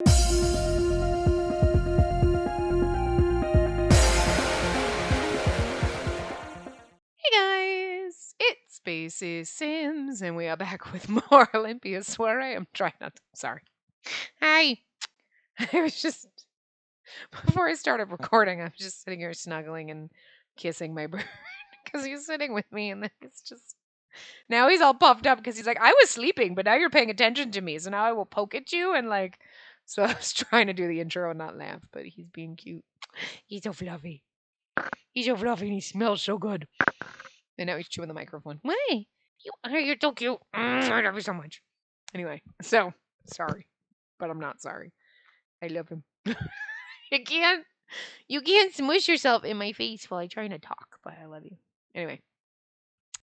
Hey guys, it's Spacey Sims, and we are back with more Olympia Soiree. I'm trying not to. Sorry. Hi. I was just, before I started recording, I was just sitting here snuggling and kissing my bird because he's sitting with me, and then it's just. Now he's all puffed up because he's like, I was sleeping, but now you're paying attention to me, so now I will poke at you and like. So I was trying to do the intro and not laugh, but he's being cute. He's so fluffy. He's so fluffy and he smells so good. And now he's chewing the microphone. Why? You're so cute. I love you so much. Anyway, so sorry, but I'm not sorry. I love him. You can't smush yourself in my face while I'm trying to talk, but I love you. Anyway.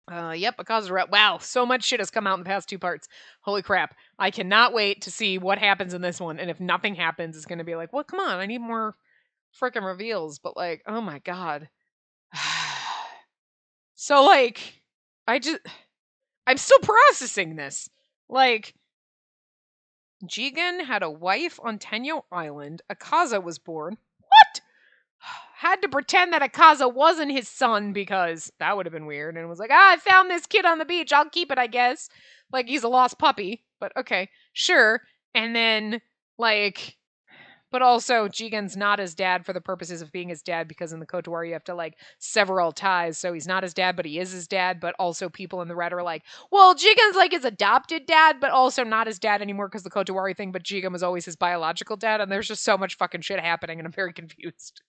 Yep, Akazura. Wow, so much shit has come out in the past 2 parts. Holy crap. I cannot wait to see what happens in this one. And if nothing happens, it's going to be like, well, come on, I need more freaking reveals. But like, oh my god. So like, I'm still processing this. Like, Jigen had a wife on Tenyo Island. Akaza was born. What? Had to pretend that Akaza wasn't his son because that would have been weird. And was like, I found this kid on the beach. I'll keep it, I guess. Like, he's a lost puppy. But okay, sure. And then, like, but also Jigen's not his dad for the purposes of being his dad because in the Kotoari you have to like sever all ties. So he's not his dad, but he is his dad. But also people in the red are like, well, Jigen's like his adopted dad, but also not his dad anymore because the Kotoari thing. But Jigen was always his biological dad. And there's just so much fucking shit happening and I'm very confused.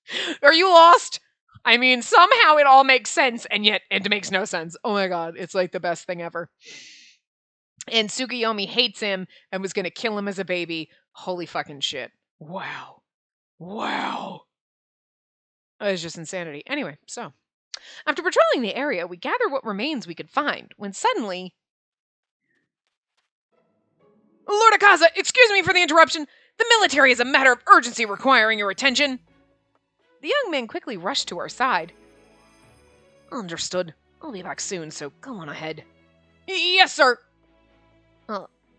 Are you lost? I mean, somehow it all makes sense and yet it makes no sense. Oh my god, it's like the best thing ever. And Tsukuyomi hates him and was going to kill him as a baby. Holy fucking shit. Wow. Wow. It's just insanity. Anyway, so after patrolling the area, we gathered what remains we could find when suddenly. Lord Akaza, excuse me for the interruption. The military is a matter of urgency requiring your attention. The young man quickly rushed to our side. Understood. I'll be back soon, so go on ahead. Yes, sir.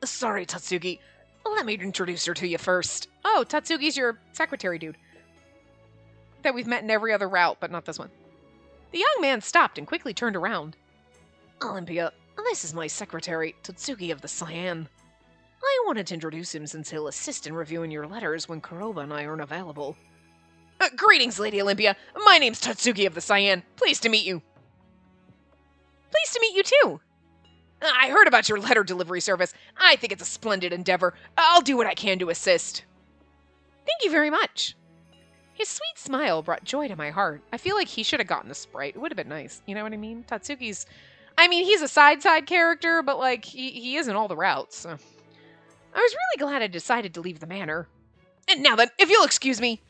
Sorry, Tatsuki. Let me introduce her to you first. Oh, Tatsuki's your secretary dude. That we've met in every other route, but not this one. The young man stopped and quickly turned around. Olympia, this is my secretary, Tatsuki of the Cyan. I wanted to introduce him since he'll assist in reviewing your letters when Kuroba and I aren't available. Greetings, Lady Olympia. My name's Tatsuki of the Cyan. Pleased to meet you. Pleased to meet you, too. I heard about your letter delivery service. I think it's a splendid endeavor. I'll do what I can to assist. Thank you very much. His sweet smile brought joy to my heart. I feel like he should have gotten a sprite. It would have been nice. You know what I mean? Tatsuki's... I mean, he's a side character, but, like, he is in all the routes. So. I was really glad I decided to leave the manor. And now then, if you'll excuse me.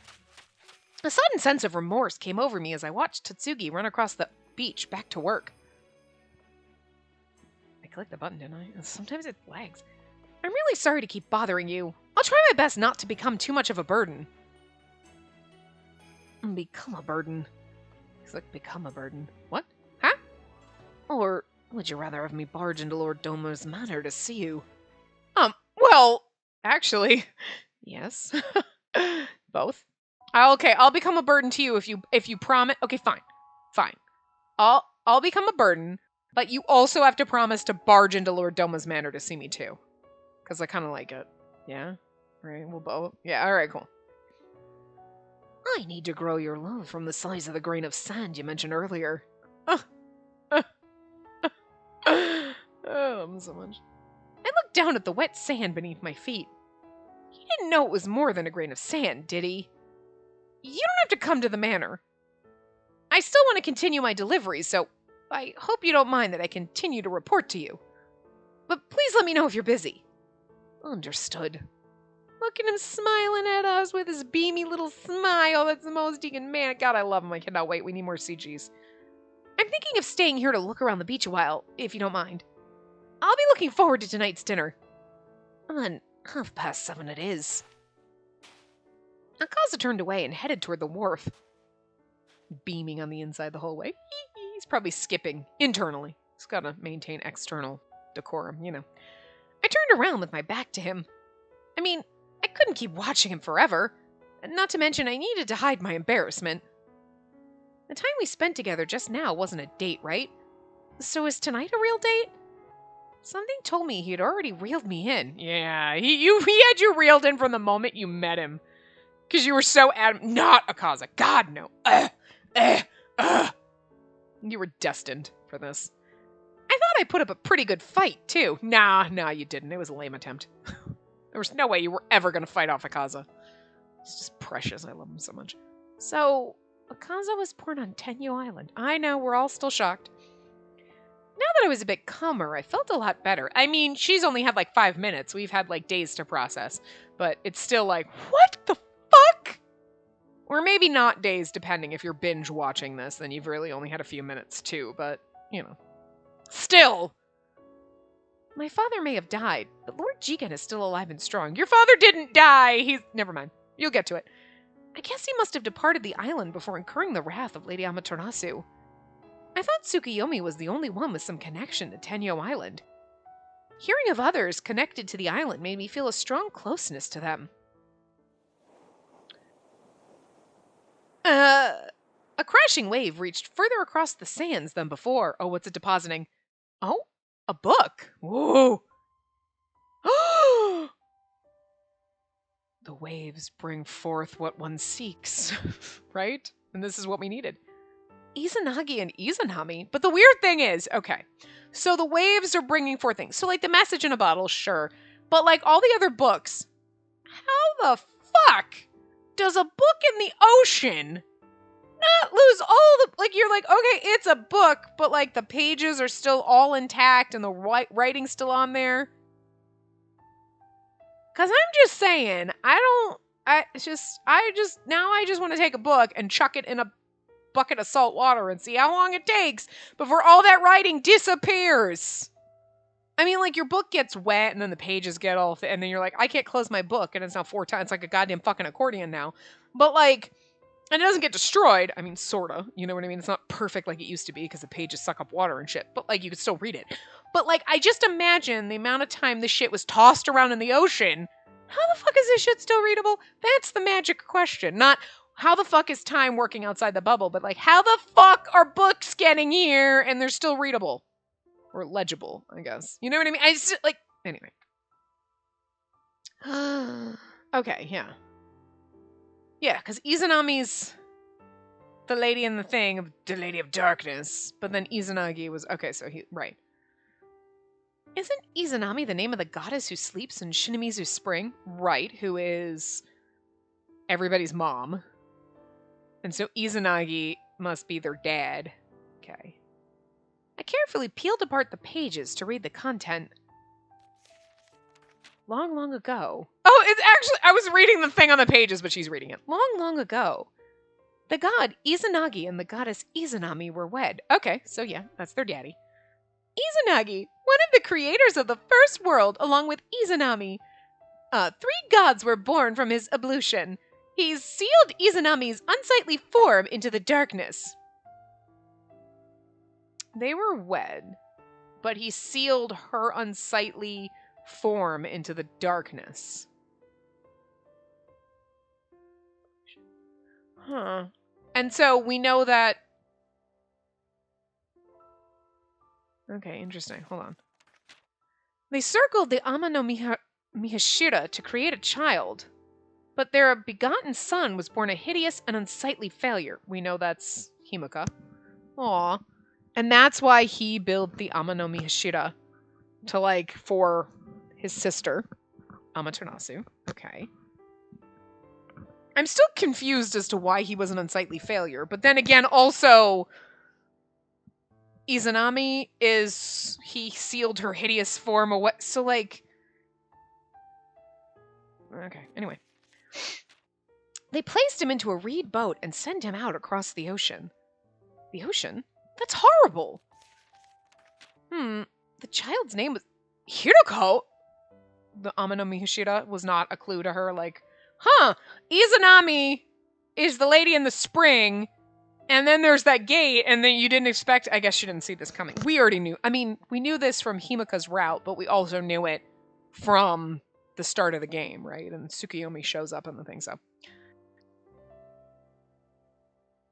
A sudden sense of remorse came over me as I watched Tatsuki run across the beach back to work. I clicked the button, didn't I? Sometimes it lags. I'm really sorry to keep bothering you. I'll try my best not to become too much of a burden. Become a burden. He's like, become a burden. What? Huh? Or would you rather have me barge into Lord Domo's manor to see you? Well, actually, yes. Both. Okay, I'll become a burden to you if you promise. Okay, fine. I'll become a burden, but you also have to promise to barge into Lord Domo's manor to see me too. Because I kind of like it. Yeah? Right, we'll both. Yeah, alright, cool. I need to grow your love from the size of the grain of sand you mentioned earlier. I love him so much. I looked down at the wet sand beneath my feet. He didn't know it was more than a grain of sand, did he? You don't have to come to the manor. I still want to continue my deliveries, so I hope you don't mind that I continue to report to you. But please let me know if you're busy. Understood. Look at him smiling at us with his beamy little smile. That's the most he can man. God, I love him. I cannot wait. We need more CGs. I'm thinking of staying here to look around the beach a while, if you don't mind. I'll be looking forward to tonight's dinner. Then 7:30 it is. Akaza turned away and headed toward the wharf. Beaming on the inside the whole way. He's probably skipping internally. He's got to maintain external decorum, you know. I turned around with my back to him. I mean, I couldn't keep watching him forever. Not to mention, I needed to hide my embarrassment. The time we spent together just now wasn't a date, right? So is tonight a real date? Something told me he had already reeled me in. Yeah, he had you reeled in from the moment you met him. Because you were so adamant. Not Akaza. God, no. You were destined for this. I thought I put up a pretty good fight, too. Nah, you didn't. It was a lame attempt. There was no way you were ever going to fight off Akaza. It's just precious. I love him so much. So, Akaza was born on Tenyu Island. I know, we're all still shocked. Now that I was a bit calmer, I felt a lot better. I mean, she's only had like 5 minutes. We've had like days to process. But it's still like, what the fuck? Or maybe not days, depending. If you're binge watching this, then you've really only had a few minutes too. But, you know. Still! My father may have died, but Lord Jigen is still alive and strong. Your father didn't die! Never mind. You'll get to it. I guess he must have departed the island before incurring the wrath of Lady Amaterasu. I thought Tsukuyomi was the only one with some connection to Tenyo Island. Hearing of others connected to the island made me feel a strong closeness to them. A crashing wave reached further across the sands than before. Oh, what's it depositing? Oh, a book. Whoa. The waves bring forth what one seeks, right? And this is what we needed. Izanagi and Izanami. But the weird thing is, okay, so the waves are bringing forth things. So, like, the message in a bottle, sure. But, like, all the other books, how the fuck does a book in the ocean not lose all the, like, you're like, okay, it's a book, but, like, the pages are still all intact and the writing's still on there? Because I'm just saying, I just want to take a book and chuck it in a bucket of salt water and see how long it takes before all that writing disappears. I mean, like, your book gets wet and then the pages get all and then you're like, I can't close my book, and it's now 4 times. It's like a goddamn fucking accordion now. But, like, and it doesn't get destroyed. I mean, sorta. You know what I mean? It's not perfect like it used to be because the pages suck up water and shit. But, like, you could still read it. But, like, I just imagine the amount of time this shit was tossed around in the ocean. How the fuck is this shit still readable? That's the magic question. Not how the fuck is time working outside the bubble, but, like, how the fuck are books getting here and they're still readable? Or legible, I guess. You know what I mean? I just, like, anyway. Okay, yeah. Yeah, because Izanami's the lady in the thing, the Lady of Darkness, but then Izanagi was, okay, so right. Isn't Izanami the name of the goddess who sleeps in Shinamizu Spring? Right, who is everybody's mom. And so Izanagi must be their dad. Okay. I carefully peeled apart the pages to read the content. Long, long ago. Oh, it's actually, I was reading the thing on the pages, but she's reading it. Long, long ago, the god Izanagi and the goddess Izanami were wed. Okay, so yeah, that's their daddy. Izanagi, one of the creators of the first world, along with Izanami. 3 gods were born from his ablution. He sealed Izanami's unsightly form into the darkness. They were wed, but he sealed her unsightly form into the darkness. Huh. And so we know that... Okay, interesting. Hold on. They circled the Ama no Mihashira to create a child, but their begotten son was born a hideous and unsightly failure. We know that's Himuka. Aww. And that's why he built the Ama no Mihashira to, like, for his sister, Amaterasu. Okay. I'm still confused as to why he was an unsightly failure, but then again, also, Izanami he sealed her hideous form away, so, like, okay, anyway. They placed him into a reed boat and sent him out across the ocean. The ocean? That's horrible! The child's name was Hiroko? The Ama no Mihashira was not a clue to her, like, Izanami is the lady in the spring, and then there's that gate, and then you didn't expect, I guess you didn't see this coming. We already knew, I mean, we knew this from Himuka's route, but we also knew it from the start of the game, right? And Tsukuyomi shows up in the thing, so.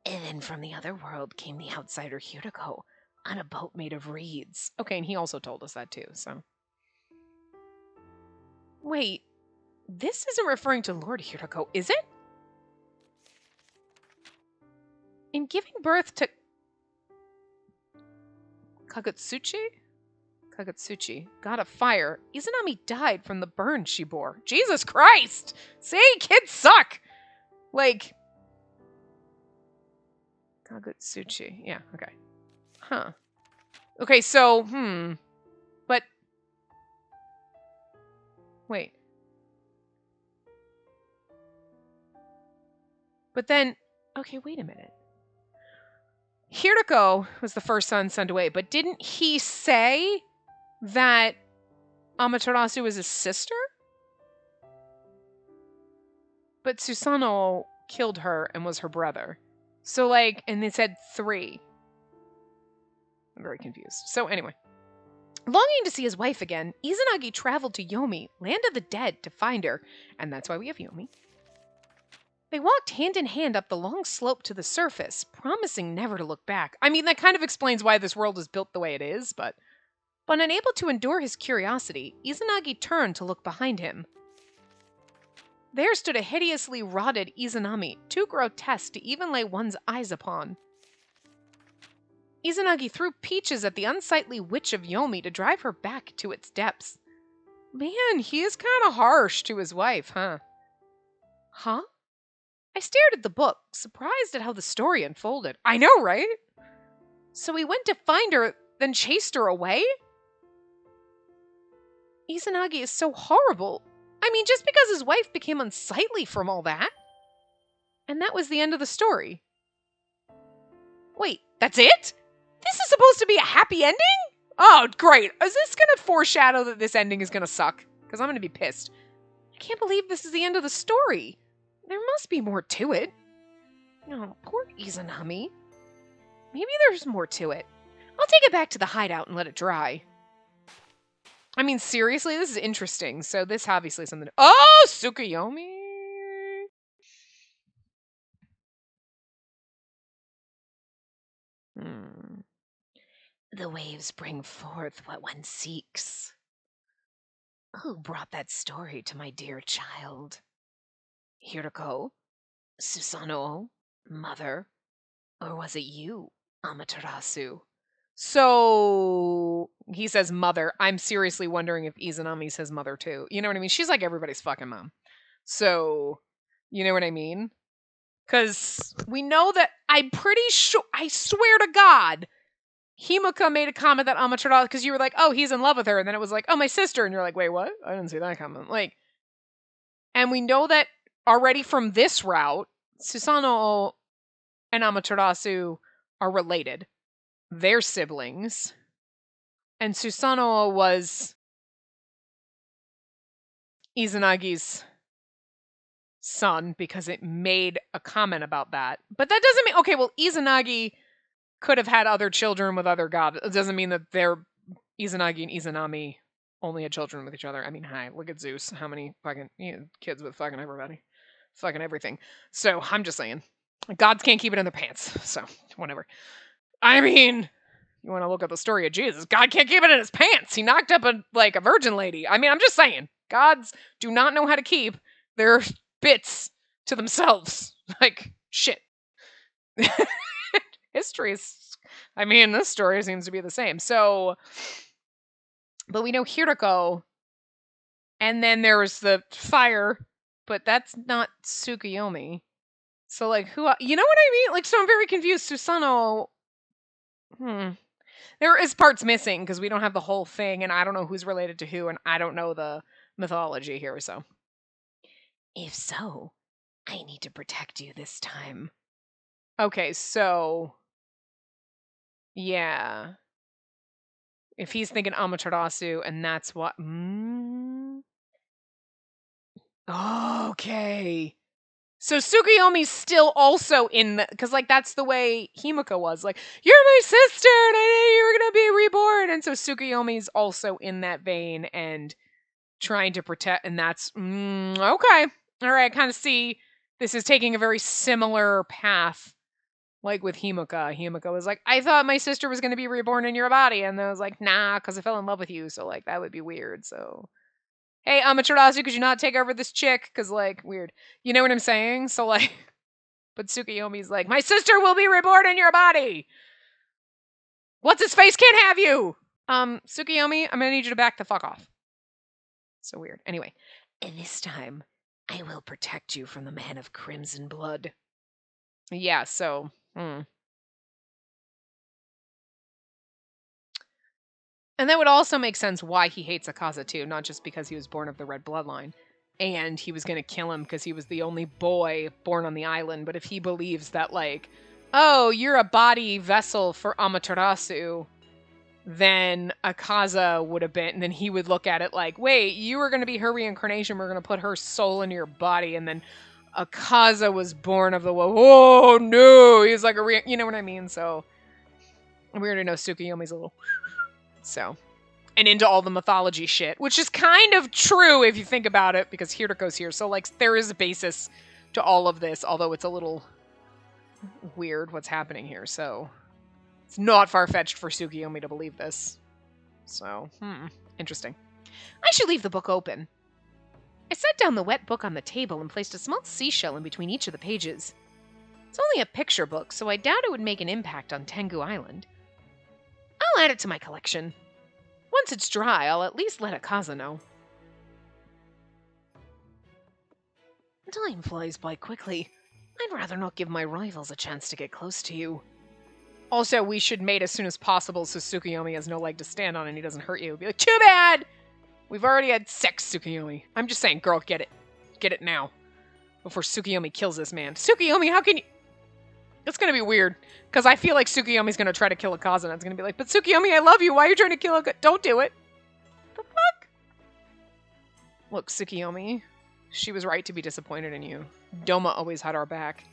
And then from the other world came the outsider Hiroko on a boat made of reeds. Okay, and he also told us that too, so. Wait, this isn't referring to Lord Hiroko, is it? In giving birth to Kagutsuchi, god of fire, Izanami died from the burn she bore. Jesus Christ! See, kids suck! Like, Kagutsuchi. Yeah, okay. Huh. Okay, so, but, wait. But then, okay, wait a minute. Hiroko was the first son sent away, but didn't he say that Amaterasu was his sister? But Susanoo killed her and was her brother. So, like, and they said 3. I'm very confused. So, anyway. Longing to see his wife again, Izanagi traveled to Yomi, land of the dead, to find her, and that's why we have Yomi. They walked hand in hand up the long slope to the surface, promising never to look back. I mean, that kind of explains why this world is built the way it is, but unable to endure his curiosity, Izanagi turned to look behind him. There stood a hideously rotted Izanami, too grotesque to even lay one's eyes upon. Izanagi threw peaches at the unsightly witch of Yomi to drive her back to its depths. Man, he is kind of harsh to his wife, huh? Huh? I stared at the book, surprised at how the story unfolded. I know, right? So he went to find her, then chased her away? Izanagi is so horrible. I mean, just because his wife became unsightly from all that. And that was the end of the story. Wait, that's it? This is supposed to be a happy ending? Oh, great. Is this going to foreshadow that this ending is going to suck? Because I'm going to be pissed. I can't believe this is the end of the story. There must be more to it. Oh, poor Izanami. Maybe there's more to it. I'll take it back to the hideout and let it dry. I mean, seriously, this is interesting. So this obviously is something... Oh, Tsukuyomi! The waves bring forth what one seeks. Who brought that story to my dear child? Hiroko? Susanoo? Mother? Or was it you, Amaterasu? So, he says mother. I'm seriously wondering if Izanami says mother too. You know what I mean? She's like everybody's fucking mom. So, you know what I mean? Because we know that, I'm pretty sure, I swear to God, Himuka made a comment that Amaterasu, because you were like, oh, he's in love with her. And then it was like, oh, my sister. And you're like, wait, what? I didn't see that comment. Like, and we know that already from this route, Susanoo and Amaterasu are related. They're siblings. And Susanoo was Izanagi's son because it made a comment about that. But that doesn't mean, okay, well, Izanagi could have had other children with other gods. It doesn't mean that they're Izanagi and Izanami only had children with each other. I mean, hi, look at Zeus. How many fucking kids with fucking everybody? Fucking everything. So, I'm just saying. Gods can't keep it in their pants. So, whatever. I mean, you want to look at the story of Jesus. God can't keep it in his pants. He knocked up a virgin lady. I mean, I'm just saying. Gods do not know how to keep their bits to themselves. Like, shit. History is, I mean, this story seems to be the same. So, but we know Hiroko, and then there was the fire, but that's not Tsukuyomi. So, like, who, you know what I mean? Like, so I'm very confused. Susanoo, there is parts missing because we don't have the whole thing, and I don't know who's related to who, and I don't know the mythology here, so. If so, I need to protect you this time. Okay, so, yeah. If he's thinking Amaterasu, and that's what... Okay. So Tsukuyomi's still also in the... Because, like, that's the way Himuka was. Like, you're my sister, and I knew you were going to be reborn. And so Tsukuyomi's also in that vein and trying to protect, and that's, okay. All right, I kind of see this is taking a very similar path, like with Himuka. Himuka was like, I thought my sister was going to be reborn in your body, and I was like, nah, because I fell in love with you, so, like, that would be weird, so... Hey, Amaterasu, could you not take over this chick? Because, like, weird. You know what I'm saying? So, like... But Tsukuyomi's like, my sister will be reborn in your body! What's his face can't have you! Tsukuyomi, I'm gonna need you to back the fuck off. So weird. Anyway. And this time, I will protect you from the man of crimson blood. Yeah, so... And that would also make sense why he hates Akaza, too. Not just because he was born of the red bloodline. And he was going to kill him because he was the only boy born on the island. But if he believes that, like, oh, you're a body vessel for Amaterasu, then Akaza would have been... And then he would look at it like, wait, you were going to be her reincarnation. We're going to put her soul into your body. And then Akaza was born of the... Oh, no! He's like a... You know what I mean? So, we already know Tsukuyomi's a little... So... And into all the mythology shit, which is kind of true if you think about it, because Hiriko's here. So, like, there is a basis to all of this, although it's a little weird what's happening here. So, it's not far-fetched for Tsukuyomi to believe this. So, interesting. I should leave the book open. I set down the wet book on the table and placed a small seashell in between each of the pages. It's only a picture book, so I doubt it would make an impact on Tengu Island. I'll add it to my collection. Once it's dry, I'll at least let Akaza know. Time flies by quickly. I'd rather not give my rivals a chance to get close to you. Also, we should mate as soon as possible so Tsukuyomi has no leg to stand on and he doesn't hurt you. Be like, too bad! We've already had sex, Tsukuyomi. I'm just saying, girl, get it. Get it now. Before Tsukuyomi kills this man. Tsukuyomi, how can you... It's gonna be weird, because I feel like Tsukuyomi's gonna try to kill Akaza, and it's gonna be like, but Tsukuyomi, I love you, why are you trying to kill Akaza? Don't do it! The fuck? Look, Tsukuyomi, she was right to be disappointed in you. Doma always had our back,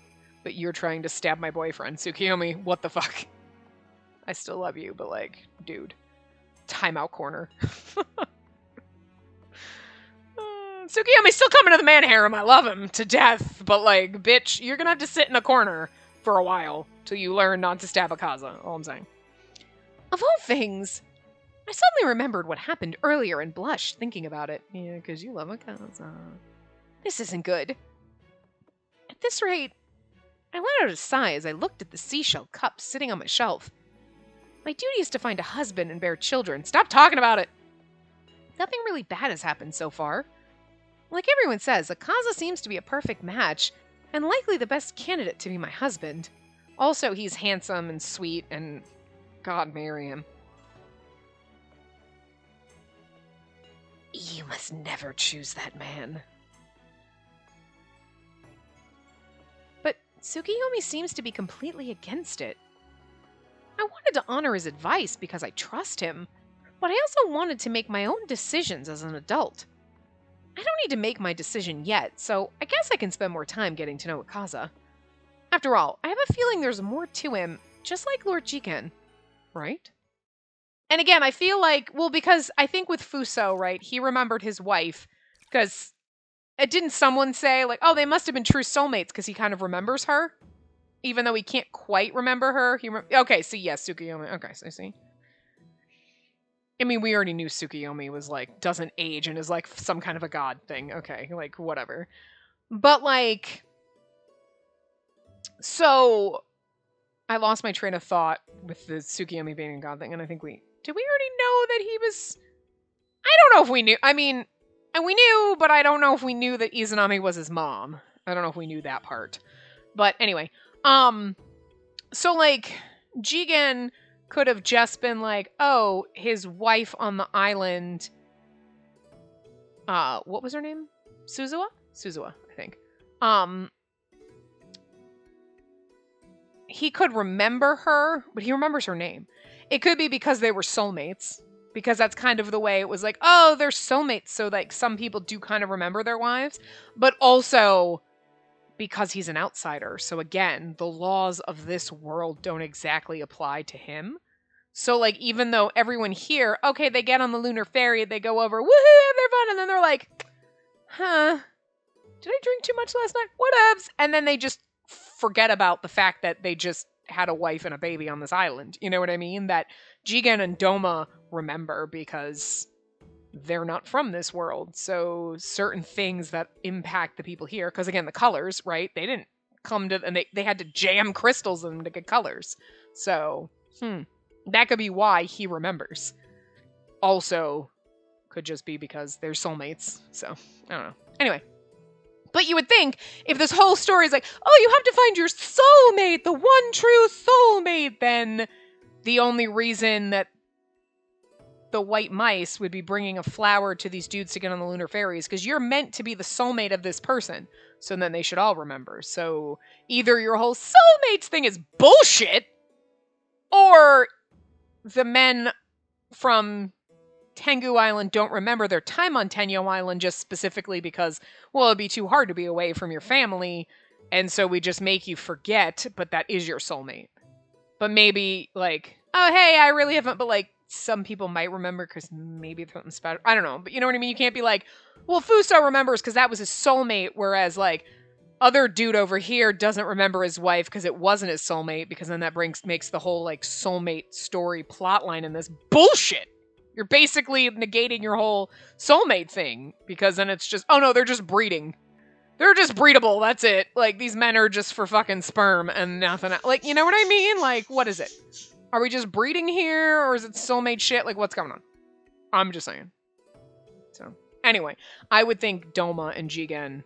but you're trying to stab my boyfriend. Tsukuyomi, what the fuck? I still love you, but like, dude. Timeout corner. Tsukuyomi's still coming to the man harem, I love him to death, but like, bitch, you're gonna have to sit in a corner for a while till you learn not to stab Akaza, all I'm saying. Of all things, I suddenly remembered what happened earlier and blushed thinking about it. Yeah, because you love Akaza. This isn't good. At this rate, I let out a sigh as I looked at the seashell cup sitting on my shelf. My duty is to find a husband and bear children. Stop talking about it! Nothing really bad has happened so far. Like everyone says, Akaza seems to be a perfect match, and likely the best candidate to be my husband. Also, he's handsome and sweet, and God, marry him. You must never choose that man. But Tsukuyomi seems to be completely against it. I wanted to honor his advice because I trust him, but I also wanted to make my own decisions as an adult. I don't need to make my decision yet, so I guess I can spend more time getting to know Akaza. After all, I have a feeling there's more to him, just like Lord Jigen, right? And again, I feel like, well, because I think with Fuso, right, he remembered his wife, because didn't someone say, like, oh, they must have been true soulmates, because he kind of remembers her? Even though he can't quite remember her. Okay, so yes, Tsukuyomi. Okay, so I see. I mean, we already knew Tsukuyomi was, like, doesn't age and is, like, some kind of a god thing. Okay, like, whatever. But, like... So... I lost my train of thought with the Tsukuyomi being a god thing, and I think we... Did we already know that he was... I don't know if we knew... I mean, and we knew, but I don't know if we knew that Izanami was his mom. I don't know if we knew that part. But anyway, so, like, Jigen could have just been like, oh, his wife on the island, what was her name? Suzuha? Suzuha, I think. He could remember her, but he remembers her name. It could be because they were soulmates, because that's kind of the way it was like, oh, they're soulmates, so, like, some people do kind of remember their wives, but also because he's an outsider. So again, the laws of this world don't exactly apply to him. So, like, even though everyone here, okay, they get on the lunar ferry, they go over, woohoo, have their fun, and then they're like, huh, did I drink too much last night? Whatevs. And then they just forget about the fact that they just had a wife and a baby on this island. You know what I mean? That Jigen and Doma remember because they're not from this world. So certain things that impact the people here, because again, the colors, right? They didn't come to, and they had to jam crystals in them to get colors. So, that could be why he remembers. Also, could just be because they're soulmates. So, I don't know. Anyway. But you would think, if this whole story is like, oh, you have to find your soulmate, the one true soulmate, then the only reason that the white mice would be bringing a flower to these dudes to get on the lunar ferries, because you're meant to be the soulmate of this person. So then they should all remember. So either your whole soulmates thing is bullshit, or the men from Tengu Island don't remember their time on Tenyo Island just specifically because, well, it'd be too hard to be away from your family, and so we just make you forget, but that is your soulmate. But maybe, like, oh, hey, I really haven't, but, like, some people might remember because maybe it's something special. I don't know, but you know what I mean? You can't be like, well, Fuso remembers because that was his soulmate, whereas, like, other dude over here doesn't remember his wife because it wasn't his soulmate, because then that makes the whole, like, soulmate story plotline in this bullshit. You're basically negating your whole soulmate thing, because then it's just, oh no, they're just breeding. They're just breedable, that's it. Like, these men are just for fucking sperm and nothing else. Like, you know what I mean? Like, what is it? Are we just breeding here, or is it soulmate shit? Like, what's going on? I'm just saying. So, anyway, I would think Doma and Jigen,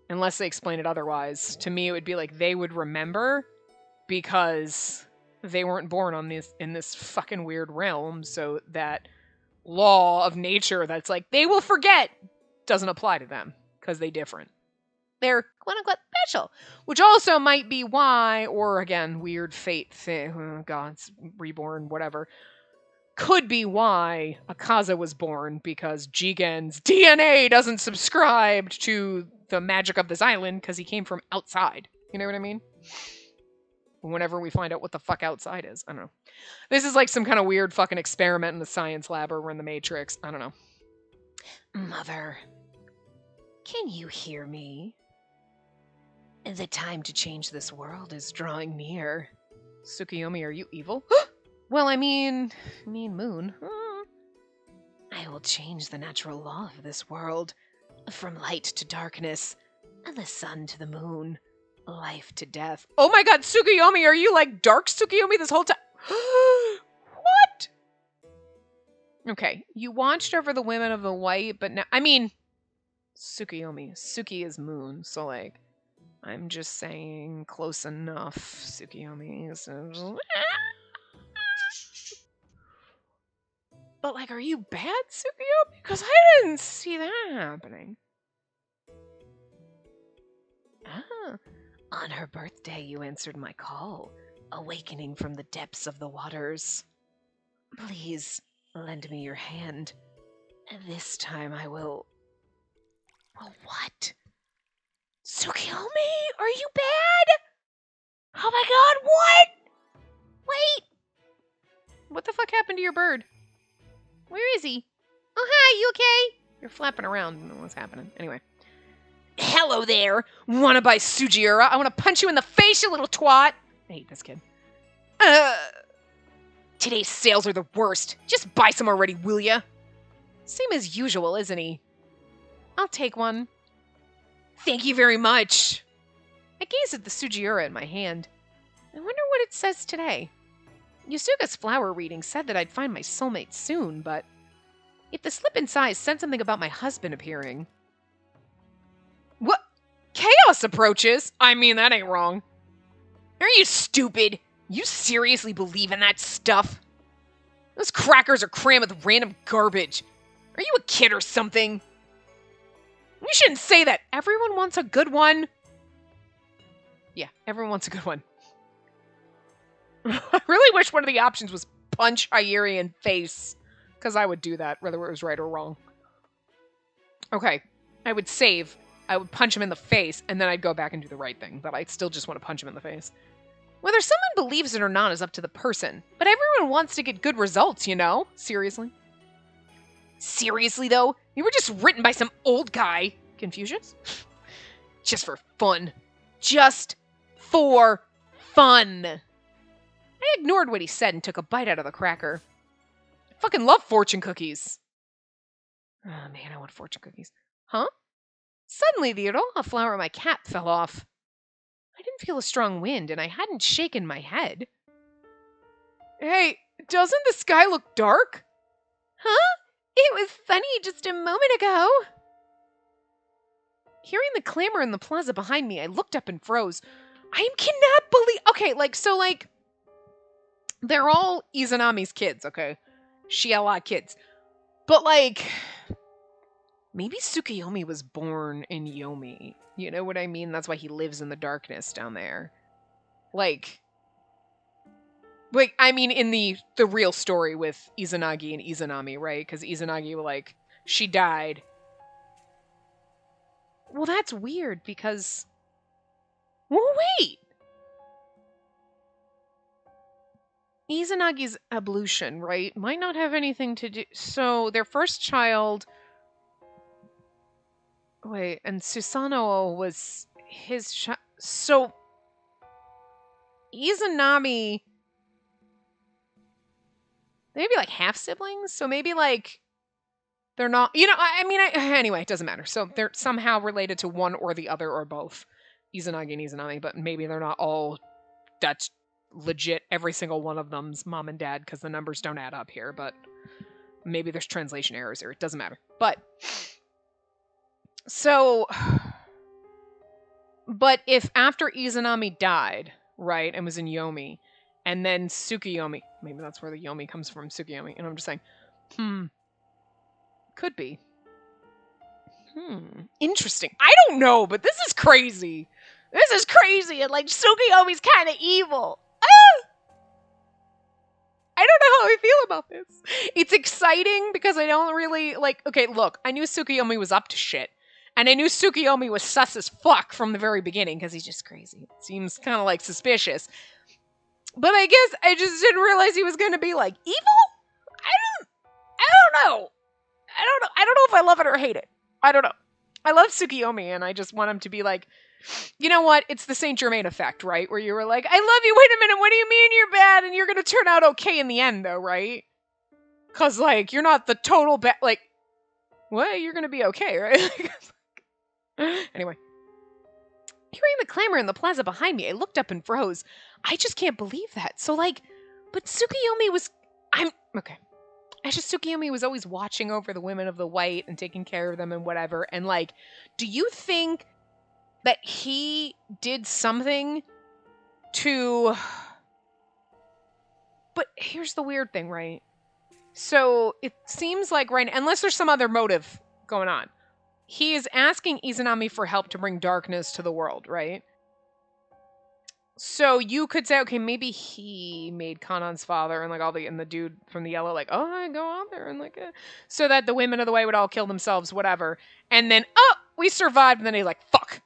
unless they explain it otherwise, to me it would be like they would remember because they weren't born on in this fucking weird realm, so that law of nature that's like, they will forget, doesn't apply to them, because they different. They're quote-unquote special. Which also might be why, or again, weird fate thing, gods, reborn, whatever, could be why Akaza was born, because Jigen's DNA doesn't subscribe to the magic of this island, because he came from outside. You know what I mean? Whenever we find out what the fuck outside is. I don't know. This is like some kind of weird fucking experiment in the science lab or in the Matrix. I don't know. Mother, can you hear me? The time to change this world is drawing near. Tsukuyomi, are you evil? Well, I mean moon. I will change the natural law of this world. From light to darkness, and the sun to the moon. Life to death. Oh my god, Tsukuyomi, are you like dark Tsukuyomi this whole time? What? Okay, you watched over the women of the white, but now, I mean, Tsukuyomi. Suki is moon, so like, I'm just saying close enough, Tsukuyomi. So... But like, are you bad, Tsukuyomi? Because I didn't see that happening. Ah. On her birthday, you answered my call, awakening from the depths of the waters. Please, lend me your hand. This time I will... Well, what? Tsukuyomi, are you bad? Oh my god, what? Wait! What the fuck happened to your bird? Where is he? Oh, hi, you okay? You're flapping around, I don't know what's happening. Anyway. Hello there! Wanna buy Sujiura? I wanna punch you in the face, you little twat! I hate this kid. Today's sales are the worst. Just buy some already, will ya? Same as usual, isn't he? I'll take one. Thank you very much. I gaze at the Sujiura in my hand. I wonder what it says today. Yosuga's flower reading said that I'd find my soulmate soon, but if the slip in size said something about my husband appearing... What? Chaos approaches? I mean, that ain't wrong. Are you stupid? You seriously believe in that stuff? Those crackers are crammed with random garbage. Are you a kid or something? You shouldn't say that. Everyone wants a good one. Yeah, everyone wants a good one. I really wish one of the options was punch Ayuri in face, because I would do that, whether it was right or wrong. Okay, I would save. I would punch him in the face, and then I'd go back and do the right thing, but I still just want to punch him in the face. Whether someone believes it or not is up to the person, but everyone wants to get good results, you know? Seriously? Seriously, though? You were just written by some old guy. Confucius? Just for fun. Just for fun. I ignored what he said and took a bite out of the cracker. I fucking love fortune cookies. Oh man, I want fortune cookies. Huh? Suddenly, the aroha flower on my cap fell off. I didn't feel a strong wind, and I hadn't shaken my head. Hey, doesn't the sky look dark? Huh? It was sunny just a moment ago. Hearing the clamor in the plaza behind me, I looked up and froze. I cannot believe... they're all Izanami's kids, okay? She had a lot of kids. But, maybe Tsukuyomi was born in Yomi. You know what I mean? That's why he lives in the darkness down there. In the real story with Izanagi and Izanami, right? Because Izanagi, she died. Well, that's weird because... Well, wait! Izanagi's ablution, right? Might not have anything to do... So, their first child... Wait, and Susanoo was his child... So... Izanami... Maybe, half siblings? So maybe, they're not... anyway, it doesn't matter. So, they're somehow related to one or the other or both. Izanagi and Izanami, but maybe they're not all... That's legit, every single one of them's mom and dad, because the numbers don't add up here, but maybe there's translation errors here. It doesn't matter. But if after Izanami died, right, and was in Yomi, and then Tsukuyomi, maybe that's where the Yomi comes from, Tsukuyomi, and I'm just saying, could be. Interesting. I don't know, but this is crazy. This is crazy, and Tsukuyomi's kind of evil. I don't know how I feel about this. It's exciting because I don't really, okay, look, I knew Tsukuyomi was up to shit. And I knew Tsukuyomi was sus as fuck from the very beginning because he's just crazy. It seems kind of, suspicious. But I guess I just didn't realize he was going to be, evil? I don't know. I don't know if I love it or hate it. I don't know. I love Tsukuyomi, and I just want him to be you know what? It's the Saint Germain effect, right? Where you were like, I love you, wait a minute, what do you mean you're bad? And you're gonna turn out okay in the end, though, right? Because, you're not the total bad, what? You're gonna be okay, right? Anyway. Hearing the clamor in the plaza behind me, I looked up and froze. I just can't believe that. So, but Tsukuyomi was... Tsukuyomi was always watching over the women of the white and taking care of them and whatever. And, do you think that he did something to... But here's the weird thing, right? So it seems like, right, unless there's some other motive going on, he is asking Izanami for help to bring darkness to the world, right? So you could say, okay, maybe he made Kanan's father and the dude from the yellow, I go out there and so that the women of the way would all kill themselves, whatever. And then, we survived, and then he's fuck.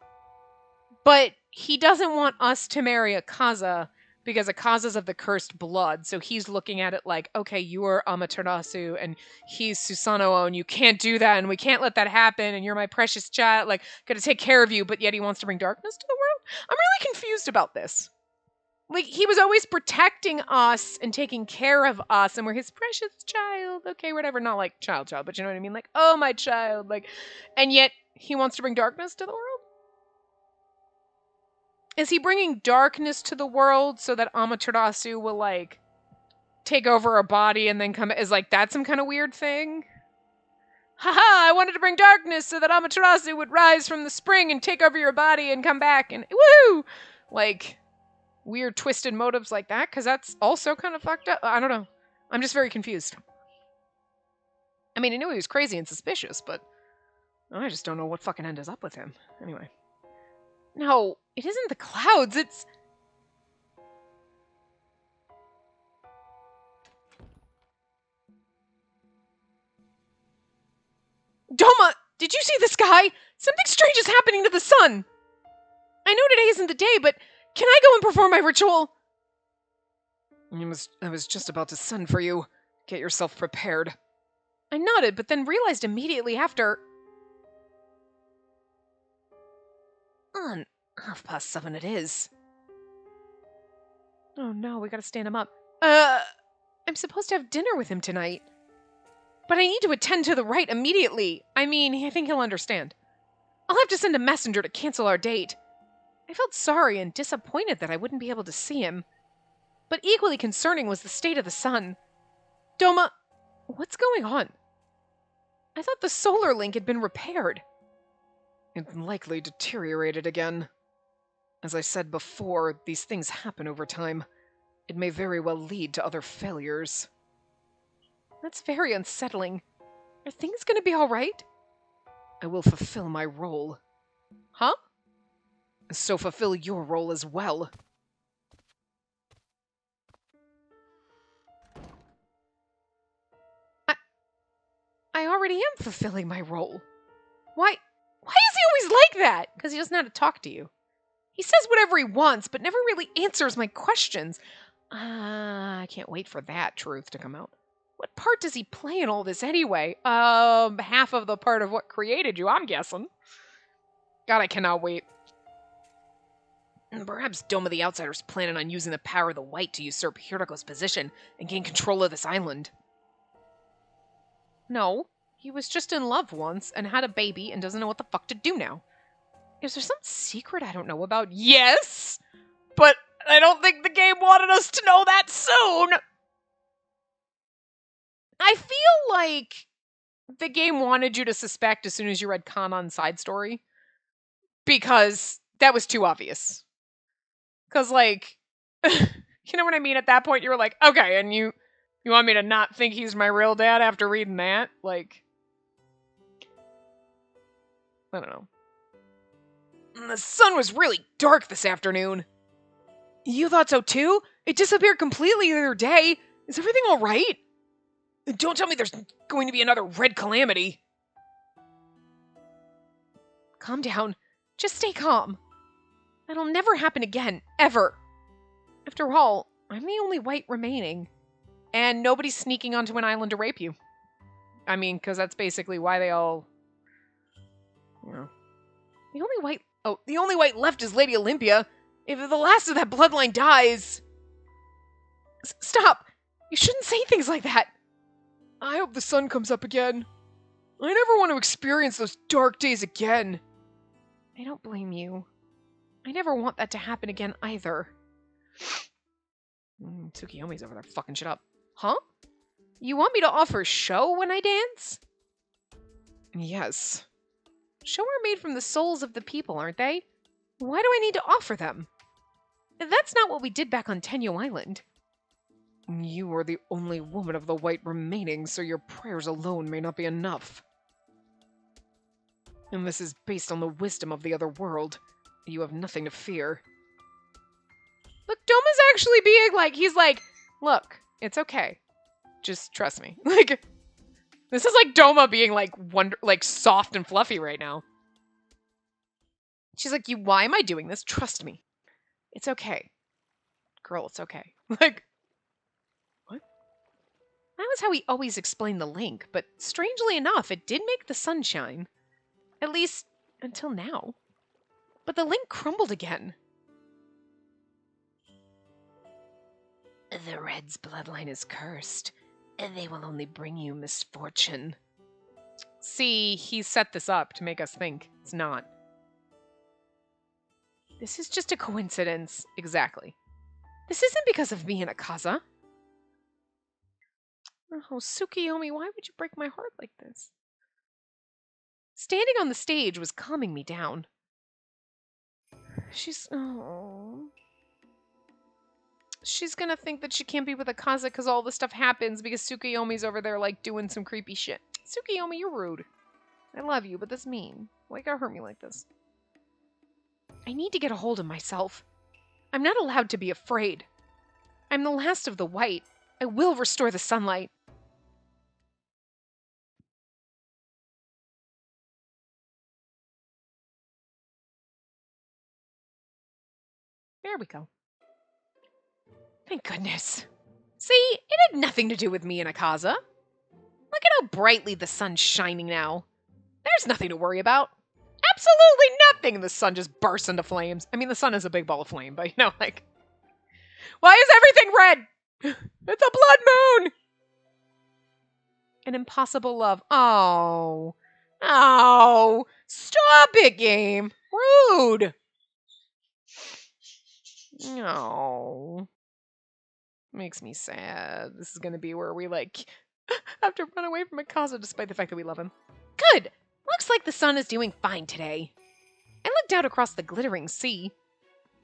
But he doesn't want us to marry Akaza because Akaza's of the cursed blood. So he's looking at it okay, you are Amaterasu and he's Susanoo, and you can't do that, and we can't let that happen, and you're my precious child, gotta take care of you, but yet he wants to bring darkness to the world? I'm really confused about this. He was always protecting us and taking care of us, and we're his precious child. Okay, whatever, not child, but you know what I mean? Oh, my child, and yet he wants to bring darkness to the world? Is he bringing darkness to the world so that Amaterasu will, take over a body and then come... Is, that some kind of weird thing? Haha, I wanted to bring darkness so that Amaterasu would rise from the spring and take over your body and come back and... Woo! Weird twisted motives like that, because that's also kind of fucked up. I don't know. I'm just very confused. I mean, I knew he was crazy and suspicious, but I just don't know what fucking end is up with him. Anyway. No, it isn't the clouds, it's... Doma, did you see the sky? Something strange is happening to the sun. I know today isn't the day, but can I go and perform my ritual? I was just about to send for you. Get yourself prepared. I nodded, but then realized immediately after... On 7:30 it is. Oh no, we gotta stand him up. I'm supposed to have dinner with him tonight. But I need to attend to the rite immediately. I mean, I think he'll understand. I'll have to send a messenger to cancel our date. I felt sorry and disappointed that I wouldn't be able to see him. But equally concerning was the state of the sun. Doma, what's going on? I thought the solar link had been repaired. It likely deteriorated again. As I said before, these things happen over time. It may very well lead to other failures. That's very unsettling. Are things gonna be alright? I will fulfill my role. Huh? So fulfill your role as well. I already am fulfilling my role. Why is he always like that? Because he doesn't know how to talk to you. He says whatever he wants, but never really answers my questions. I can't wait for that truth to come out. What part does he play in all this anyway? Half of the part of what created you, I'm guessing. God, I cannot wait. Perhaps Dome of the Outsider's planning on using the power of the White to usurp Hiriko's position and gain control of this island. No, he was just in love once and had a baby and doesn't know what the fuck to do now. Is there some secret I don't know about? Yes! But I don't think the game wanted us to know that soon! I feel like the game wanted you to suspect as soon as you read Kanon's side story. Because that was too obvious. Because, like, you know what I mean? At that point, you were like, okay, and you want me to not think he's my real dad after reading that? Like, I don't know. The sun was really dark this afternoon. You thought so too? It disappeared completely the other day. Is everything alright? Don't tell me there's going to be another red calamity. Calm down. Just stay calm. That'll never happen again, ever. After all, I'm the only white remaining. And nobody's sneaking onto an island to rape you. I mean, because that's basically why they all... You know. The only white left is Lady Olympia. If the last of that bloodline dies... Stop! You shouldn't say things like that. I hope the sun comes up again. I never want to experience those dark days again. I don't blame you. I never want that to happen again either. Tsukuyomi's over there fucking shit up. Huh? You want me to offer a show when I dance? Yes. Show are made from the souls of the people, aren't they? Why do I need to offer them? That's not what we did back on Tenyo Island. You are the only woman of the white remaining, so your prayers alone may not be enough. And this is based on the wisdom of the other world. You have nothing to fear. Look, Doma's actually being like, he's like, look, it's okay. Just trust me. Like, this is like Doma being like soft and fluffy right now. She's like, why am I doing this? Trust me. It's okay. Girl, it's okay. Like, what? That was how he always explained the link, but strangely enough, it did make the sun shine. At least, until now. But the link crumbled again. The Red's bloodline is cursed, and they will only bring you misfortune. See, he set this up to make us think it's not. This is just a coincidence. Exactly. This isn't because of me and Akaza. Oh, Tsukuyomi, why would you break my heart like this? Standing on the stage was calming me down. She's gonna think that she can't be with Akaza because all this stuff happens because Tsukuyomi's over there, like, doing some creepy shit. Tsukuyomi, you're rude. I love you, but that's mean. Why you gotta hurt me like this? I need to get a hold of myself. I'm not allowed to be afraid. I'm the last of the white. I will restore the sunlight. There we go. Thank goodness. See, it had nothing to do with me and Akaza. Look at how brightly the sun's shining now. There's nothing to worry about. Absolutely nothing! The sun just bursts into flames. I mean, the sun is a big ball of flame, but like... Why is everything red? It's a blood moon! An impossible love. Oh. Oh. Stop it, game. Rude. No. Makes me sad. This is gonna be where we, have to run away from Akaza despite the fact that we love him. Good! Looks like the sun is doing fine today. I looked out across the glittering sea.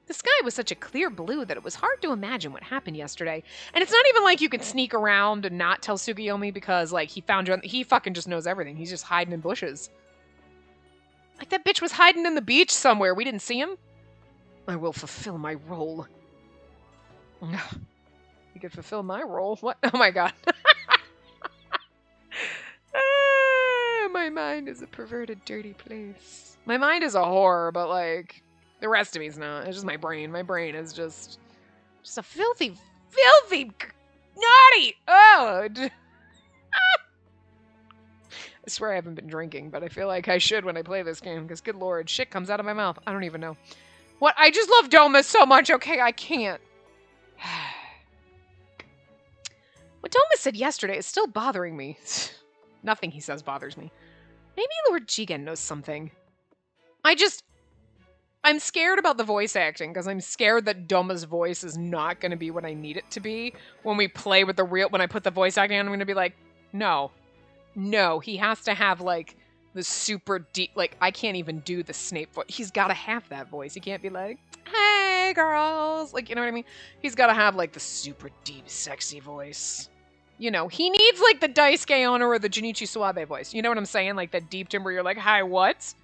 The sky was such a clear blue that it was hard to imagine what happened yesterday. And it's not even like you can sneak around and not tell Tsukuyomi because, he found you. He fucking just knows everything. He's just hiding in bushes. Like that bitch was hiding in the beach somewhere. We didn't see him. I will fulfill my role. You could fulfill my role? What? Oh my god. My mind is a perverted, dirty place. My mind is a whore, but the rest of me's not. It's just my brain. My brain is just a filthy, naughty. Oh. I swear I haven't been drinking, but I feel like I should when I play this game, because good lord, shit comes out of my mouth. I don't even know. What? I just love Doma so much. Okay, I can't. What Doma said yesterday is still bothering me. Nothing he says bothers me. Maybe Lord Jigen knows something. I'm scared about the voice acting, because I'm scared that Doma's voice is not going to be what I need it to be. When we play with when I put the voice acting on, I'm going to be like, no. No, he has to have, the super deep, I can't even do the Snape voice. He's got to have that voice. He can't be like, hey, girls. You know what I mean? He's got to have, the super deep, sexy voice. He needs, the Daisuke Ono or the Junichi Suabe voice. You know what I'm saying? That deep timbre, you're like, hi, what?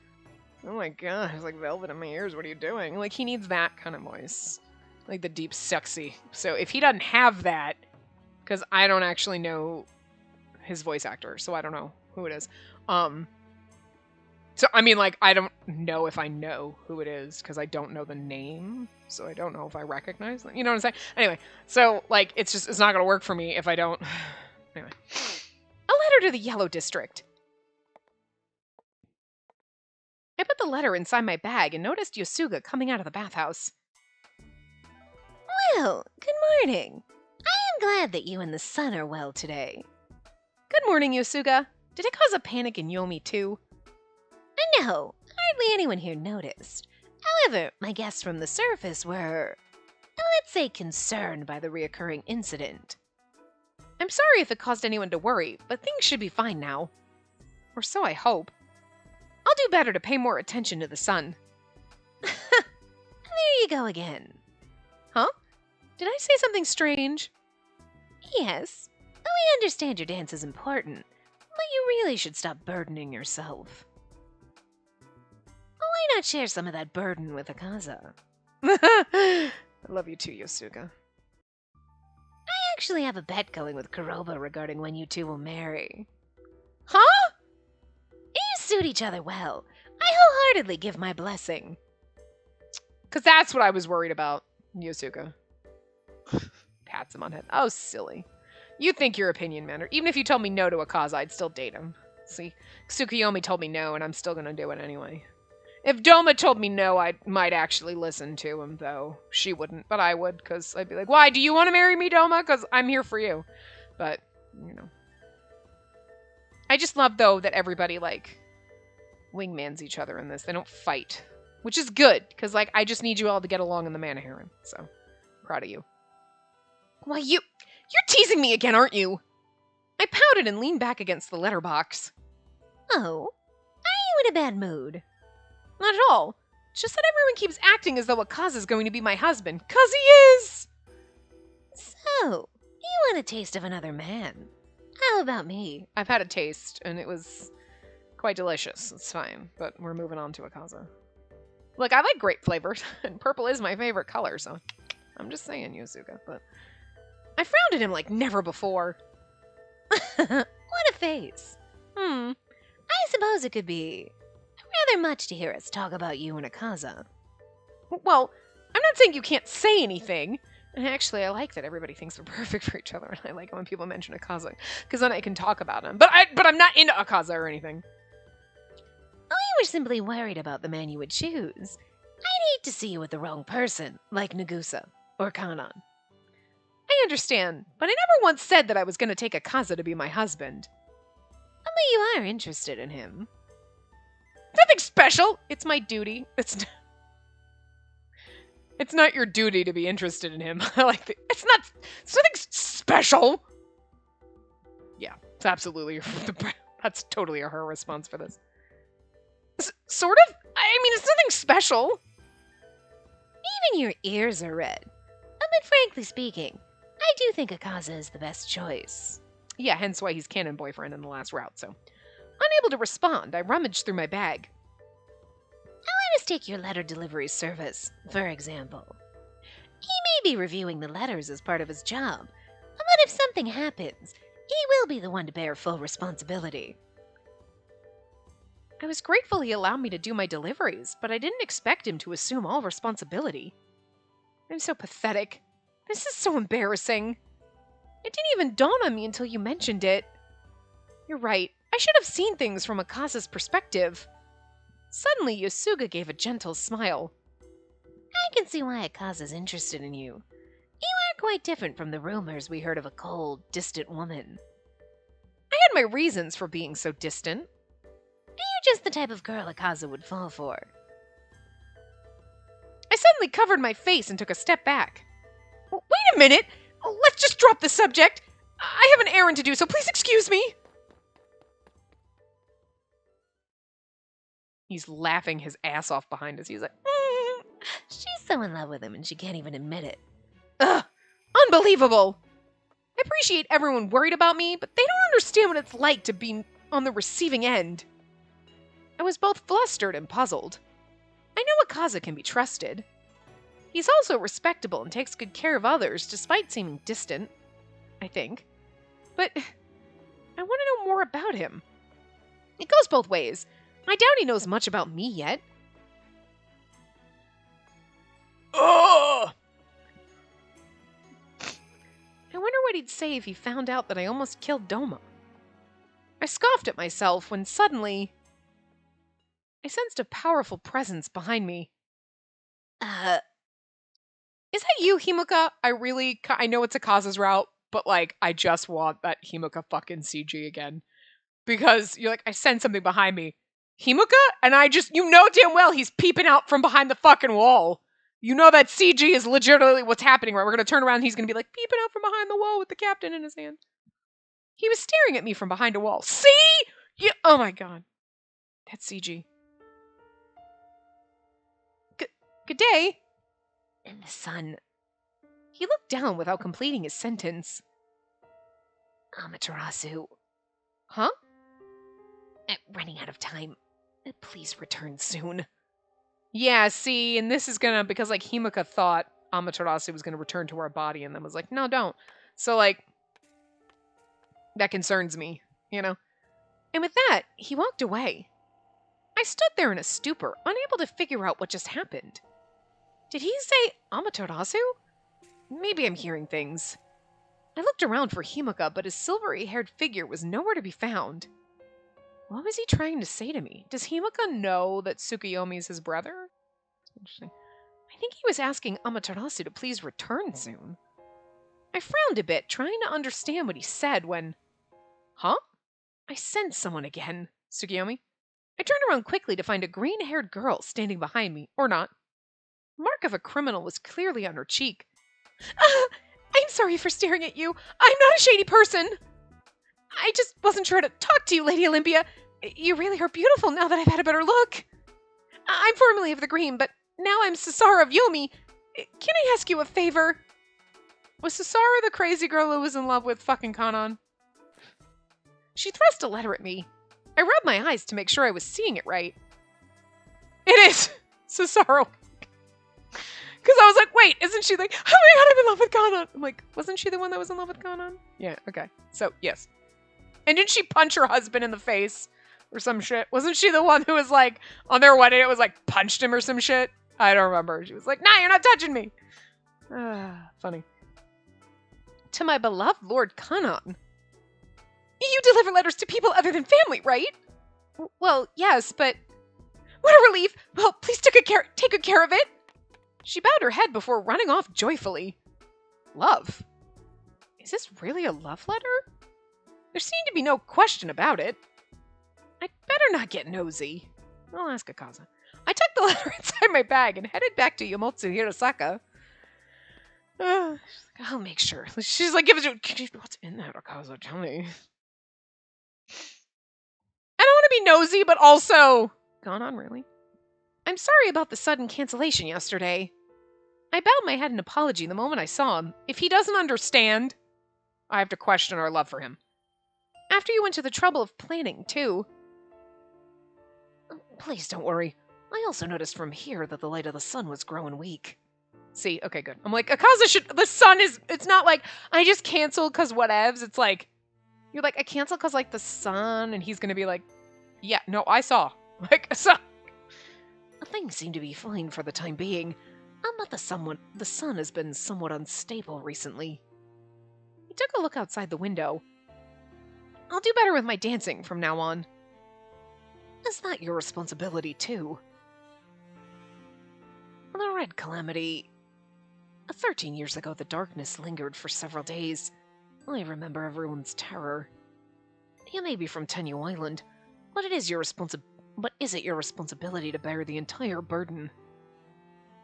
Oh my god, it's like velvet in my ears. What are you doing? He needs that kind of voice. The deep, sexy. So if he doesn't have that, because I don't actually know his voice actor, so I don't know who it is. So, I mean, I don't know if I know who it is, because I don't know the name, so I don't know if I recognize them. You know what I'm saying? Anyway, so, it's not going to work for me if I don't... Anyway. A letter to the Yellow District. I put the letter inside my bag and noticed Yosuga coming out of the bathhouse. Well, good morning. I am glad that you and the sun are well today. Good morning, Yosuga. Did it cause a panic in Yomi, too? No, hardly anyone here noticed. However, my guests from the surface were, let's say, concerned by the reoccurring incident. I'm sorry if it caused anyone to worry, but things should be fine now. Or so I hope. I'll do better to pay more attention to the sun. There you go again. Huh? Did I say something strange? Yes. We understand your dance is important, but you really should stop burdening yourself. Why not share some of that burden with Akaza? I love you too, Yosuga. I actually have a bet going with Kuroba regarding when you two will marry. Huh? You suit each other well. I wholeheartedly give my blessing. Because that's what I was worried about, Yosuga. Pats him on the head. Oh, silly. You think your opinion mattered. Even if you told me no to Akaza, I'd still date him. See, Tsukuyomi told me no, and I'm still going to do it anyway. If Doma told me no, I might actually listen to him, though. She wouldn't, but I would, because I'd be like, why, do you want to marry me, Doma? Because I'm here for you. But, I just love, though, that everybody, wingmans each other in this. They don't fight, which is good, because, I just need you all to get along in the Mana Harem, so, proud of you. Why, you're teasing me again, aren't you? I pouted and leaned back against the letterbox. Oh, are you in a bad mood? Not at all. It's just that everyone keeps acting as though Akaza's going to be my husband, 'cause he is! So, you want a taste of another man? How about me? I've had a taste, and it was quite delicious. It's fine, but we're moving on to Akaza. Look, I like grape flavors, and purple is my favorite color, so I'm just saying, Yosuga, but I frowned at him like never before. What a face. I suppose it could be rather much to hear us talk about you and Akaza. Well, I'm not saying you can't say anything, And actually, I like that everybody thinks we're perfect for each other, and I like it when people mention Akaza, because then I can talk about him. But I'm not into Akaza or anything. Oh, you were simply worried about the man you would choose. I'd hate to see you with the wrong person, like Nagusa or Kanan. I understand, but I never once said that I was going to take Akaza to be my husband. But you are interested in him. Nothing special. It's my duty. It's not your duty to be interested in him. It's nothing special. Yeah, it's absolutely. That's totally her response for this. Sort of. I mean, it's nothing special. Even your ears are red. But frankly speaking, I do think Akaza is the best choice. Yeah, hence why he's canon boyfriend in the last route, so. Unable to respond, I rummaged through my bag. Let us take your letter delivery service, for example. He may be reviewing the letters as part of his job, but if something happens, he will be the one to bear full responsibility. I was grateful he allowed me to do my deliveries, but I didn't expect him to assume all responsibility. I'm so pathetic. This is so embarrassing. It didn't even dawn on me until you mentioned it. You're right. I should have seen things from Akaza's perspective. Suddenly, Yosuga gave a gentle smile. I can see why Akaza's interested in you. You are quite different from the rumors we heard of a cold, distant woman. I had my reasons for being so distant. You're just the type of girl Akaza would fall for. I suddenly covered my face and took a step back. Wait a minute! Let's just drop the subject! I have an errand to do, so please excuse me! He's laughing his ass off behind us. He's like, She's so in love with him and she can't even admit it. Ugh! Unbelievable! I appreciate everyone worried about me, but they don't understand what it's like to be on the receiving end. I was both flustered and puzzled. I know Akaza can be trusted. He's also respectable and takes good care of others, despite seeming distant, I think. But I want to know more about him. It goes both ways. I doubt he knows much about me yet. Ugh! I wonder what he'd say if he found out that I almost killed Doma. I scoffed at myself when suddenly I sensed a powerful presence behind me. Is that you, Himuka? I know it's Akaza's route, but I just want that Himuka fucking CG again. Because you're I sense something behind me. Himuka? And you know damn well he's peeping out from behind the fucking wall. You know that CG is legitimately what's happening, right? We're going to turn around and he's going to be peeping out from behind the wall with the captain in his hand. He was staring at me from behind a wall. See? Yeah. Oh my god. That's CG. Good day. And the sun. He looked down without completing his sentence. Amaterasu. Huh? Running out of time. Please return soon. Yeah, see, and this is gonna, because Himuka thought Amaterasu was gonna return to our body and then was no, don't. So that concerns me, you know? And with that, he walked away. I stood there in a stupor, unable to figure out what just happened. Did he say Amaterasu? Maybe I'm hearing things. I looked around for Himuka, but his silvery-haired figure was nowhere to be found. What was he trying to say to me? Does Himuka know that Tsukuyomi is his brother? Interesting. I think he was asking Amaterasu to please return soon. I frowned a bit, trying to understand what he said when... Huh? I sensed someone again. Tsukuyomi? I turned around quickly to find a green-haired girl standing behind me, or not. The mark of a criminal was clearly on her cheek. I'm sorry for staring at you. I'm not a shady person. I just wasn't sure how to talk to you, Lady Olympia. You really are beautiful now that I've had a better look. I'm formerly of the Green, but now I'm Cesara of Yomi. Can I ask you a favor? Was Cesara the crazy girl who was in love with fucking Kanan? She thrust a letter at me. I rubbed my eyes to make sure I was seeing it right. It is Cesara. Because I was wait, isn't she oh my god, I'm in love with Kanan. I'm wasn't she the one that was in love with Kanan? Yeah, okay. So, yes. And didn't she punch her husband in the face or some shit? Wasn't she the one who was on their wedding, it was punched him or some shit? I don't remember. She was nah, you're not touching me. Funny. To my beloved Lord Kanon. You deliver letters to people other than family, right? Well, yes, but... What a relief! Well, please take good care of it! She bowed her head before running off joyfully. Love? Is this really a love letter? There seemed to be no question about it. I'd better not get nosy. I'll ask Akaza. I tucked the letter inside my bag and headed back to Yomotsu Hirosaka. I'll make sure. She's like, give it to... What's in that, Akaza? Tell me. I don't want to be nosy, but also... Gone on, really? I'm sorry about the sudden cancellation yesterday. I bowed my head in apology the moment I saw him. If he doesn't understand, I have to question our love for him. After you went to the trouble of planning, too. Please don't worry. I also noticed from here that the light of the sun was growing weak. See, okay, good. I'm like, Akaza should... The sun is... It's not like, I just canceled because whatevs. It's like, you're like, I canceled because, like, the sun, and he's going to be like, yeah, no, I saw. Like, so... Things seem to be fine for the time being. But the sun has been somewhat unstable recently. He took a look outside the window. I'll do better with my dancing from now on. Is that your responsibility, too? The Red Calamity... 13 years ago, the darkness lingered for several days. I remember everyone's terror. You may be from Tenyu Island, but is it your responsibility to bear the entire burden?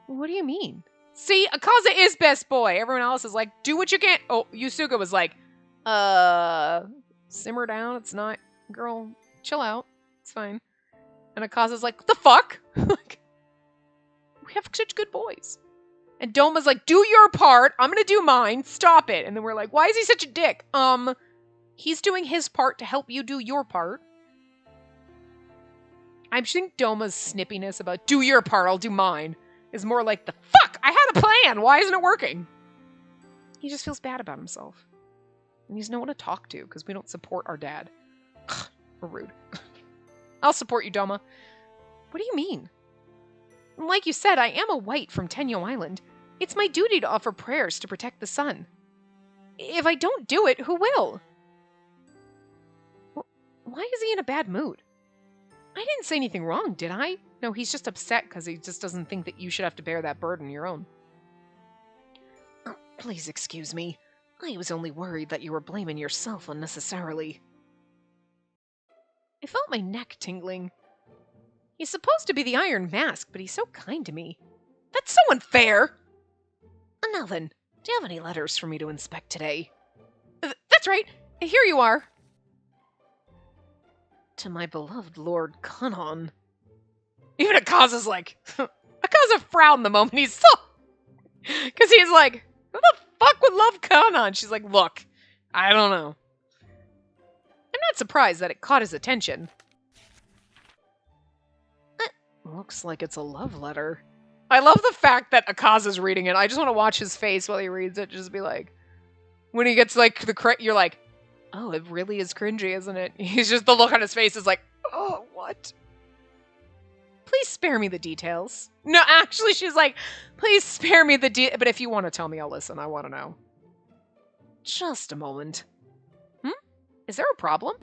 What do you mean? See, Akaza is best boy. Everyone else is like, do what you can. Oh, Yosuga was like, simmer down. It's not, girl, chill out. It's fine. And Akaza's like, what the fuck? Like, we have such good boys. And Doma's like, do your part. I'm going to do mine. Stop it. And then we're like, why is he such a dick? He's doing his part to help you do your part. I think Doma's snippiness about, do your part, I'll do mine, is more like the, fuck, I had a plan. Why isn't it working? He just feels bad about himself. And he's no one to talk to because we don't support our dad. We're rude. I'll support you, Doma. What do you mean? Like you said, I am a white from Tenyo Island. It's my duty to offer prayers to protect the sun. If I don't do it, who will? Why is he in a bad mood? I didn't say anything wrong, did I? No, he's just upset because he just doesn't think that you should have to bear that burden your own. Oh, please excuse me. I was only worried that you were blaming yourself unnecessarily. I felt my neck tingling. He's supposed to be the Iron Mask, but he's so kind to me. That's so unfair! Now then, do you have any letters for me to inspect today? That's right! Here you are! To my beloved Lord Kanon. Even Akaza's like... Akaza frowned the moment he saw... Because he's like, who the fuck would love Kanon? She's like, look, I don't know. I'm not surprised that it caught his attention. Looks like it's a love letter. I love the fact that Akaza's reading it. I just want to watch his face while he reads it. Just be like... When he gets like the... You're like... Oh, it really is cringy, isn't it? He's just, the look on his face is like, oh, what? Please spare me the details. No, actually, she's like, please spare me the but if you want to tell me, I'll listen. I want to know. Just a moment. Is there a problem?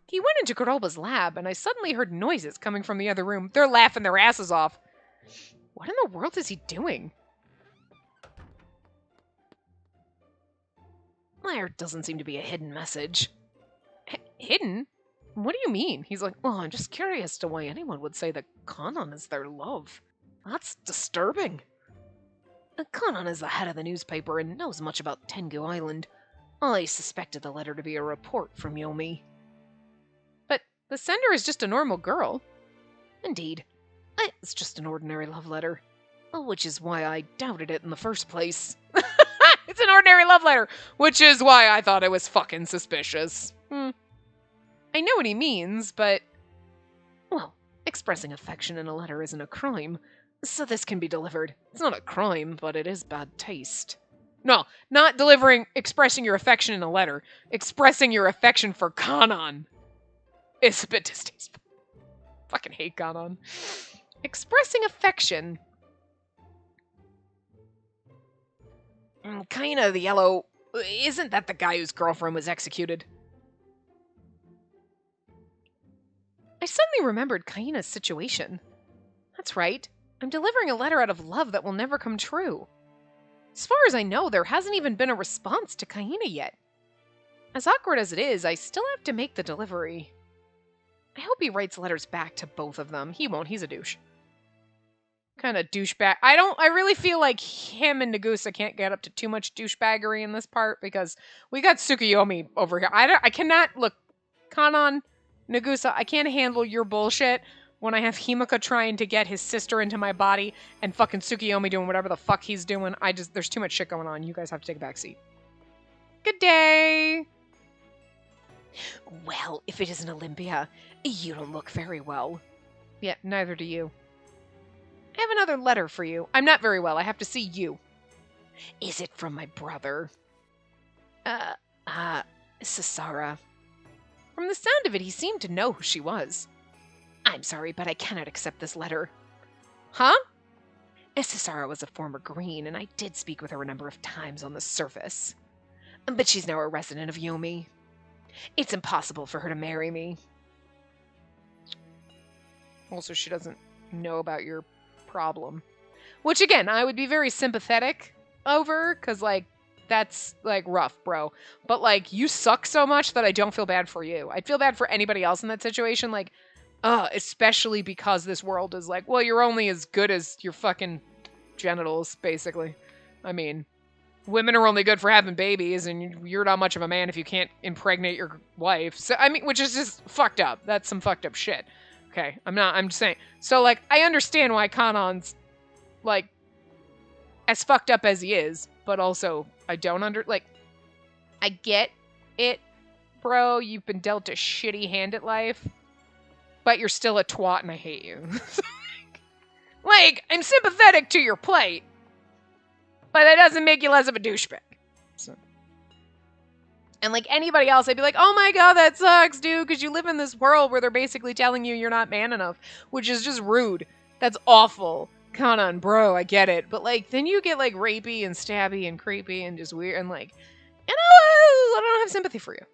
He went into Kuroba's lab, and I suddenly heard noises coming from the other room. They're laughing their asses off. What in the world is he doing? There doesn't seem to be a hidden message. Hidden? What do you mean? He's like, oh, I'm just curious to why anyone would say that Kanon is their love. That's disturbing. Kanon is the head of the newspaper and knows much about Tengu Island. I suspected the letter to be a report from Yomi. But the sender is just a normal girl. Indeed. It's just an ordinary love letter. Which is why I doubted it in the first place. It's an ordinary love letter, which is why I thought it was fucking suspicious. I know what he means, but... Well, expressing affection in a letter isn't a crime, so this can be delivered. It's not a crime, but it is bad taste. No, not expressing your affection in a letter. Expressing your affection for Kanon is a bit distasteful. Fucking hate Kanon. Expressing affection Kinda the yellow. Isn't that the guy whose girlfriend was executed? I suddenly remembered Kaina's situation. That's right. I'm delivering a letter out of love that will never come true. As far as I know, there hasn't even been a response to Kaina yet. As awkward as it is, I still have to make the delivery. I hope he writes letters back to both of them. He won't, he's a douche. Kind of douchebag. I really feel like him and Nagusa can't get up to too much douchebaggery in this part because we got Tsukuyomi over here. I cannot, look, Kanon, Nagusa, I can't handle your bullshit when I have Himuka trying to get his sister into my body and fucking Tsukuyomi doing whatever the fuck he's doing. There's too much shit going on. You guys have to take a back seat. Good day. Well, if it isn't Olympia, you don't look very well. Yeah, neither do you. I have another letter for you. I'm not very well. I have to see you. Is it from my brother? Cesara. From the sound of it, he seemed to know who she was. I'm sorry, but I cannot accept this letter. Huh? Cesara was a former Green, and I did speak with her a number of times on the surface. But she's now a resident of Yomi. It's impossible for her to marry me. Also, she doesn't know about your problem. Which, again, I would be very sympathetic over, because, like, that's, like, rough, bro. But, like, you suck so much that I don't feel bad for you. I'd feel bad for anybody else in that situation, like, especially because this world is like, well, you're only as good as your fucking genitals, basically. I mean, women are only good for having babies, and you're not much of a man if you can't impregnate your wife. So, I mean, which is just fucked up. That's some fucked up shit. Okay, I'm just saying. So, like, I understand why Kanon's, like, as fucked up as he is, but also, I don't I get it, bro. You've been dealt a shitty hand at life, but you're still a twat and I hate you. Like, I'm sympathetic to your plight, but that doesn't make you less of a douchebag. So. And, like, anybody else, I'd be like, oh my god, that sucks, dude, because you live in this world where they're basically telling you you're not man enough, which is just rude. That's awful. Kanon, bro, I get it. But, like, then you get, like, rapey and stabby and creepy and just weird, and, like, I don't have sympathy for you.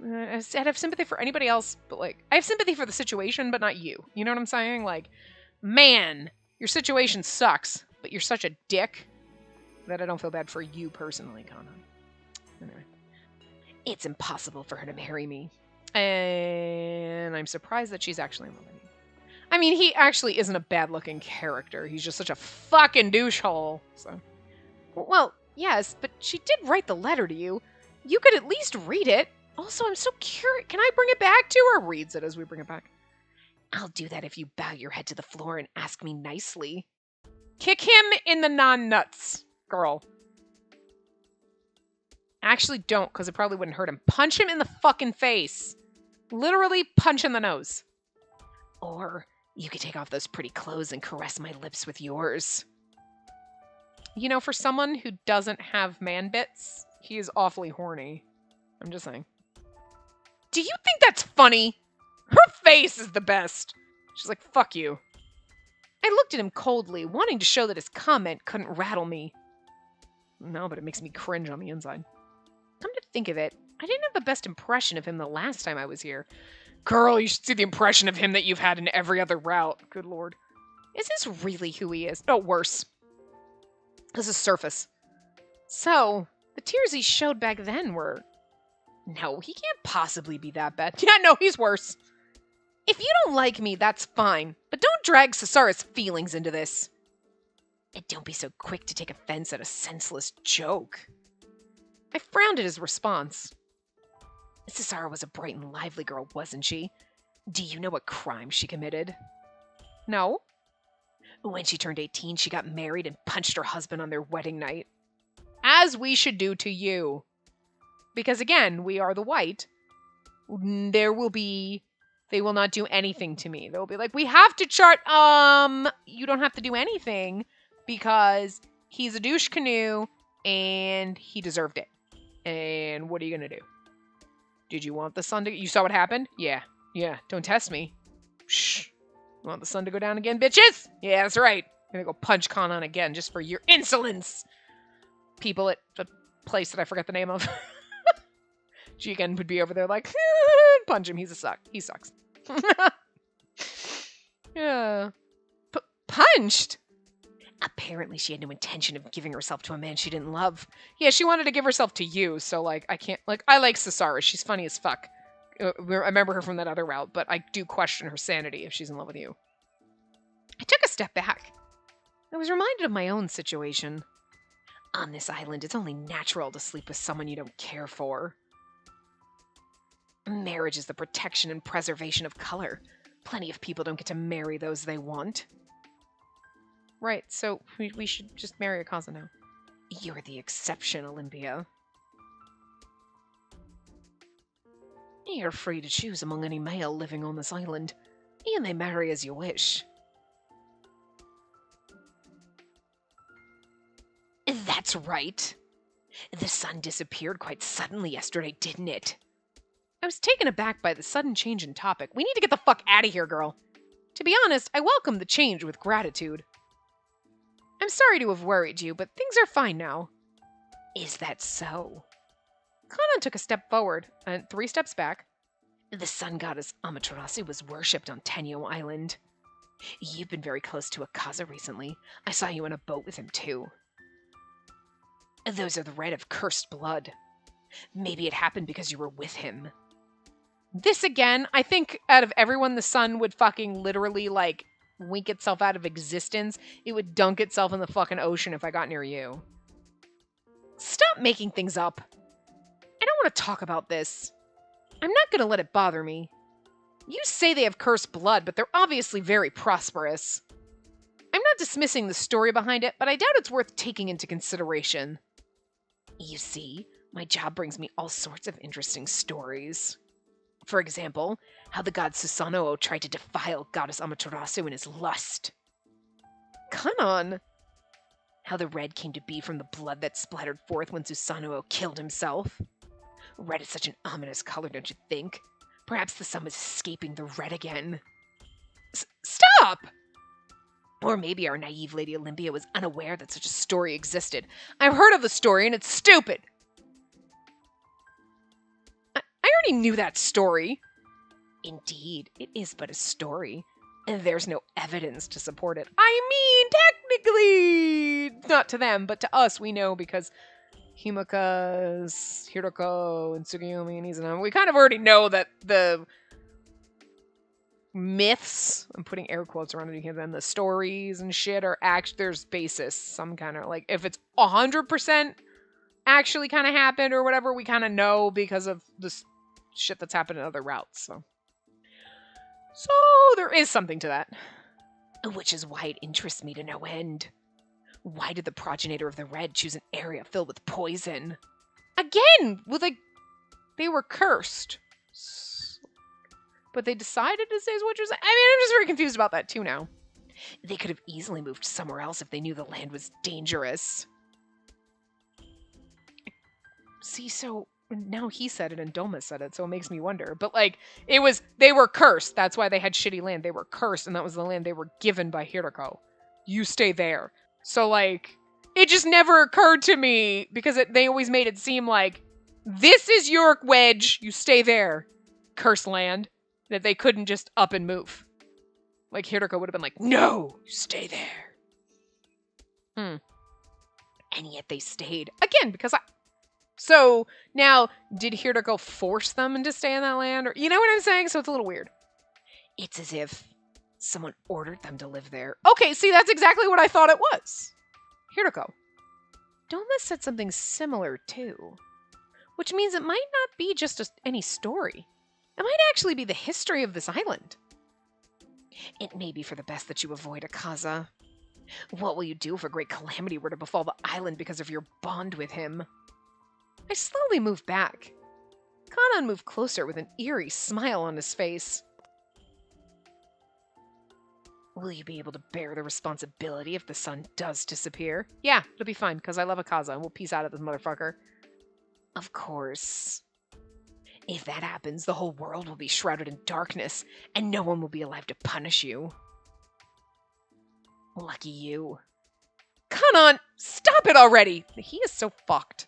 I have sympathy for anybody else, but, like, I have sympathy for the situation, but not you. You know what I'm saying? Like, man, your situation sucks, but you're such a dick that I don't feel bad for you personally, Kanon. Anyway. It's impossible for her to marry me. And I'm surprised that she's actually in love with me. I mean, he actually isn't a bad-looking character. He's just such a fucking douchehole. So, well, yes, but she did write the letter to you. You could at least read it. Also, I'm so curious. Can I bring it back to her? Reads it as we bring it back. I'll do that if you bow your head to the floor and ask me nicely. Kick him in the non-nuts, girl. Actually, don't, because it probably wouldn't hurt him. Punch him in the fucking face. Literally punch in the nose. Or you could take off those pretty clothes and caress my lips with yours. You know, for someone who doesn't have man bits, he is awfully horny. I'm just saying. Do you think that's funny? Her face is the best. She's like, fuck you. I looked at him coldly, wanting to show that his comment couldn't rattle me. No, but it makes me cringe on the inside. Come to think of it, I didn't have the best impression of him the last time I was here. Girl, you should see the impression of him that you've had in every other route. Good lord. Is this really who he is? No, worse. This is surface. So, the tears he showed back then were... No, he can't possibly be that bad. Yeah, no, he's worse. If you don't like me, that's fine. But don't drag Cesara's feelings into this. And don't be so quick to take offense at a senseless joke. I frowned at his response. Cesara was a bright and lively girl, wasn't she? Do you know what crime she committed? No. When she turned 18, she got married and punched her husband on their wedding night. As we should do to you. Because again, we are the white. They will not do anything to me. They'll be like, we have to chart, you don't have to do anything because he's a douche canoe and he deserved it. And what are you gonna do? Did you want the sun to... You saw what happened? Yeah. Yeah. Don't test me. Shh. You want the sun to go down again, bitches? Yeah, that's right. I'm gonna go punch Kanon again just for your insolence. people at the place that I forget the name of. Jigen would be over there like, punch him, he sucks. Yeah. Punched? Apparently she had no intention of giving herself to a man she didn't love. Yeah, she wanted to give herself to you, so, like, I can't, like, I like Cesara. She's funny as fuck. I remember her from that other route, but I do question her sanity if she's in love with you. I took a step back. I was reminded of my own situation. On this island, it's only natural to sleep with someone you don't care for. Marriage is the protection and preservation of color. Plenty of people don't get to marry those they want. Right, so we should just marry Akaza now. You're the exception, Olympia. You're free to choose among any male living on this island. You may marry as you wish. That's right. The sun disappeared quite suddenly yesterday, didn't it? I was taken aback by the sudden change in topic. We need to get the fuck out of here, girl. To be honest, I welcome the change with gratitude. I'm sorry to have worried you, but things are fine now. Is that so? Kanan took a step forward and 3 steps back. The sun goddess Amaterasu was worshipped on Tenyo Island. You've been very close to Akaza recently. I saw you in a boat with him, too. Those are the red of cursed blood. Maybe it happened because you were with him. This again, I think out of everyone, the sun would fucking literally, like, wink itself out of existence. It would dunk itself in the fucking ocean if I got near you. Stop making things up. I don't want to talk about this. I'm not going to let it bother me. You say they have cursed blood, but they're obviously very prosperous. I'm not dismissing the story behind it, but I doubt it's worth taking into consideration. You see, my job brings me all sorts of interesting stories. For example, how the god Susanoo tried to defile goddess Amaterasu in his lust. Kanon! How the red came to be from the blood that splattered forth when Susanoo killed himself. Red is such an ominous color, don't you think? Perhaps the sun was escaping the red again. Stop! Or maybe our naive Lady Olympia was unaware that such a story existed. I've heard of the story and it's stupid. I already knew that story. Indeed, it is but a story. And there's no evidence to support it. I mean, technically, not to them, but to us, we know because Himuka, Hiroko, and Tsukuyomi and Izanami, we kind of already know that the myths, I'm putting air quotes around it, and the stories and shit are there's basis, some kind of, like, if it's 100% actually kind of happened or whatever, we kind of know because of this shit that's happened in other routes, So there is something to that. Which is why it interests me to no end. Why did the progenitor of the red choose an area filled with poison? Again, they were cursed. But they decided to say is what you're saying. I mean, I'm just very confused about that too now. They could have easily moved somewhere else if they knew the land was dangerous. See, so now he said it and Doma said it, so it makes me wonder. But, like, they were cursed. That's why they had shitty land. They were cursed, and that was the land they were given by Hiroko. You stay there. So, like, it just never occurred to me, because they always made it seem like, this is your wedge, you stay there, cursed land, that they couldn't just up and move. Like, Hiroko would have been like, no, you stay there. And yet they stayed. Again, because So, now, did Hiroko force them to stay in that land? Or, you know what I'm saying? So it's a little weird. It's as if someone ordered them to live there. Okay, see, that's exactly what I thought it was. Hiroko. Doma said something similar, too. Which means it might not be just any story. It might actually be the history of this island. It may be for the best that you avoid Akaza. What will you do if a great calamity were to befall the island because of your bond with him? I slowly moved back. Kanan moved closer with an eerie smile on his face. Will you be able to bear the responsibility if the sun does disappear? Yeah, it'll be fine, because I love Akaza, and we'll peace out at this motherfucker. Of course. If that happens, the whole world will be shrouded in darkness, and no one will be alive to punish you. Lucky you. Kanan, Stop it already! He is so fucked.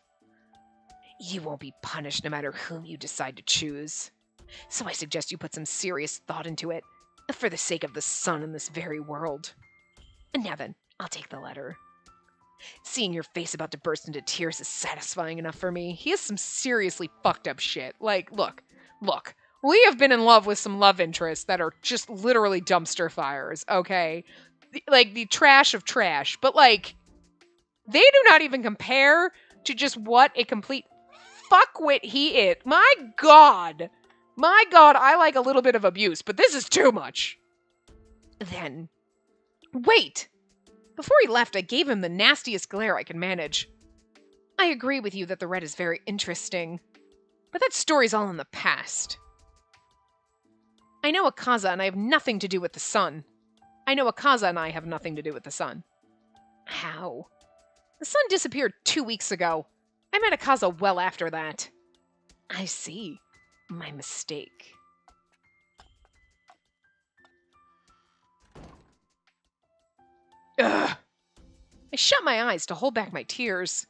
You won't be punished no matter whom you decide to choose. So I suggest you put some serious thought into it, for the sake of the sun in this very world. And now then, I'll take the letter. Seeing your face about to burst into tears is satisfying enough for me. He has some seriously fucked up shit. Like, look. We have been in love with some love interests that are just literally dumpster fires, okay? Like, the trash of trash. But, like, they do not even compare to just what a complete fuckwit he is. My God, I like a little bit of abuse, but this is too much. Then, wait! Before he left, I gave him the nastiest glare I could manage. I agree with you that the red is very interesting, but that story's all in the past. I know Akaza and I have nothing to do with the sun. How? The sun disappeared 2 weeks ago. I met Akaza well after that. I see. My mistake. Ugh. I shut my eyes to hold back my tears.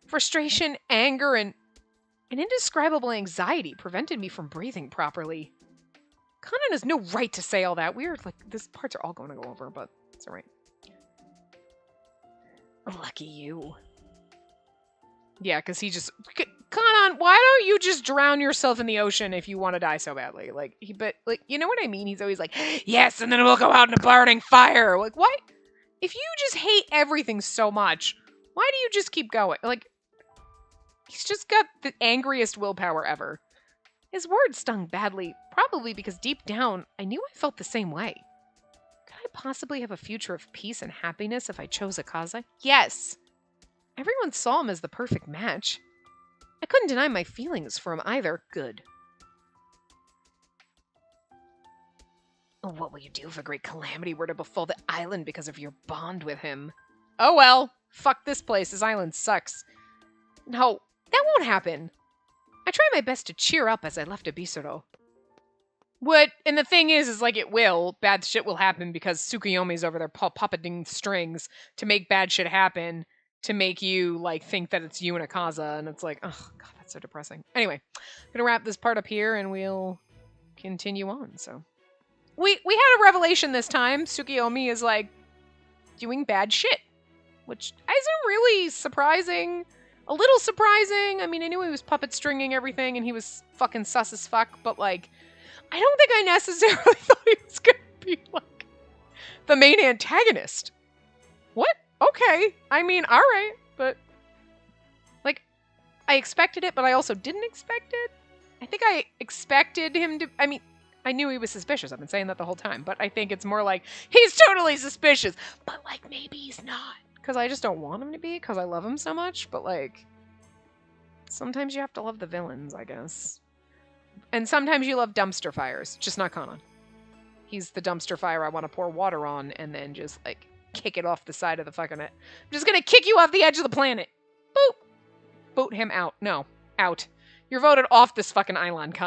Frustration, anger, and an indescribable anxiety prevented me from breathing properly. Kanan has no right to say all that. Weird, like, these parts are all going to go over, but it's alright. Lucky you. Yeah, because he just... Kanan, why don't you just drown yourself in the ocean if you want to die so badly? Like, you know what I mean? He's always like, yes, and then we'll go out in a burning fire. Like, why? If you just hate everything so much, why do you just keep going? Like, he's just got the angriest willpower ever. His words stung badly, probably because deep down, I knew I felt the same way. Could I possibly have a future of peace and happiness if I chose Akaza? Yes! Everyone saw him as the perfect match. I couldn't deny my feelings for him either. Good. What will you do if a great calamity were to befall the island because of your bond with him? Oh well, fuck this place, this island sucks. No, that won't happen. I tried my best to cheer up as I left Abisuro. And the thing is like it will. Bad shit will happen because Tsukuyomi's over there puppeting strings to make bad shit happen, to make you, like, think that it's you and Akaza, and it's like, oh god, that's so depressing. Anyway, I'm gonna wrap this part up here, and we'll continue on, so. We had a revelation this time. Tsukuyomi is, like, doing bad shit, which isn't really surprising. A little surprising. I mean, I knew he was puppet stringing everything, and he was fucking sus as fuck, but, like, I don't think I necessarily thought he was gonna be, like, the main antagonist. What? Okay. I mean, alright, but, like, I expected it, but I also didn't expect it. I think I expected him to, I mean, I knew he was suspicious. I've been saying that the whole time, but I think it's more like, he's totally suspicious, but, like, maybe he's not. Because I just don't want him to be, because I love him so much, but, like, sometimes you have to love the villains, I guess. And sometimes you love dumpster fires, just not Kanan. He's the dumpster fire I want to pour water on, and then just, like, kick it off the side of the fucking... I'm just gonna kick you off the edge of the planet. Boop. Boot him out. No. Out. You're voted off this fucking island,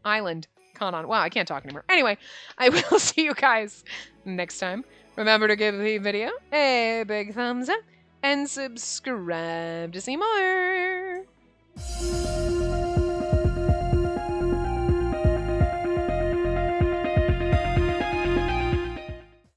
island. Kanan. Wow, I can't talk anymore. Anyway, I will see you guys next time. Remember to give the video a big thumbs up and subscribe to see more.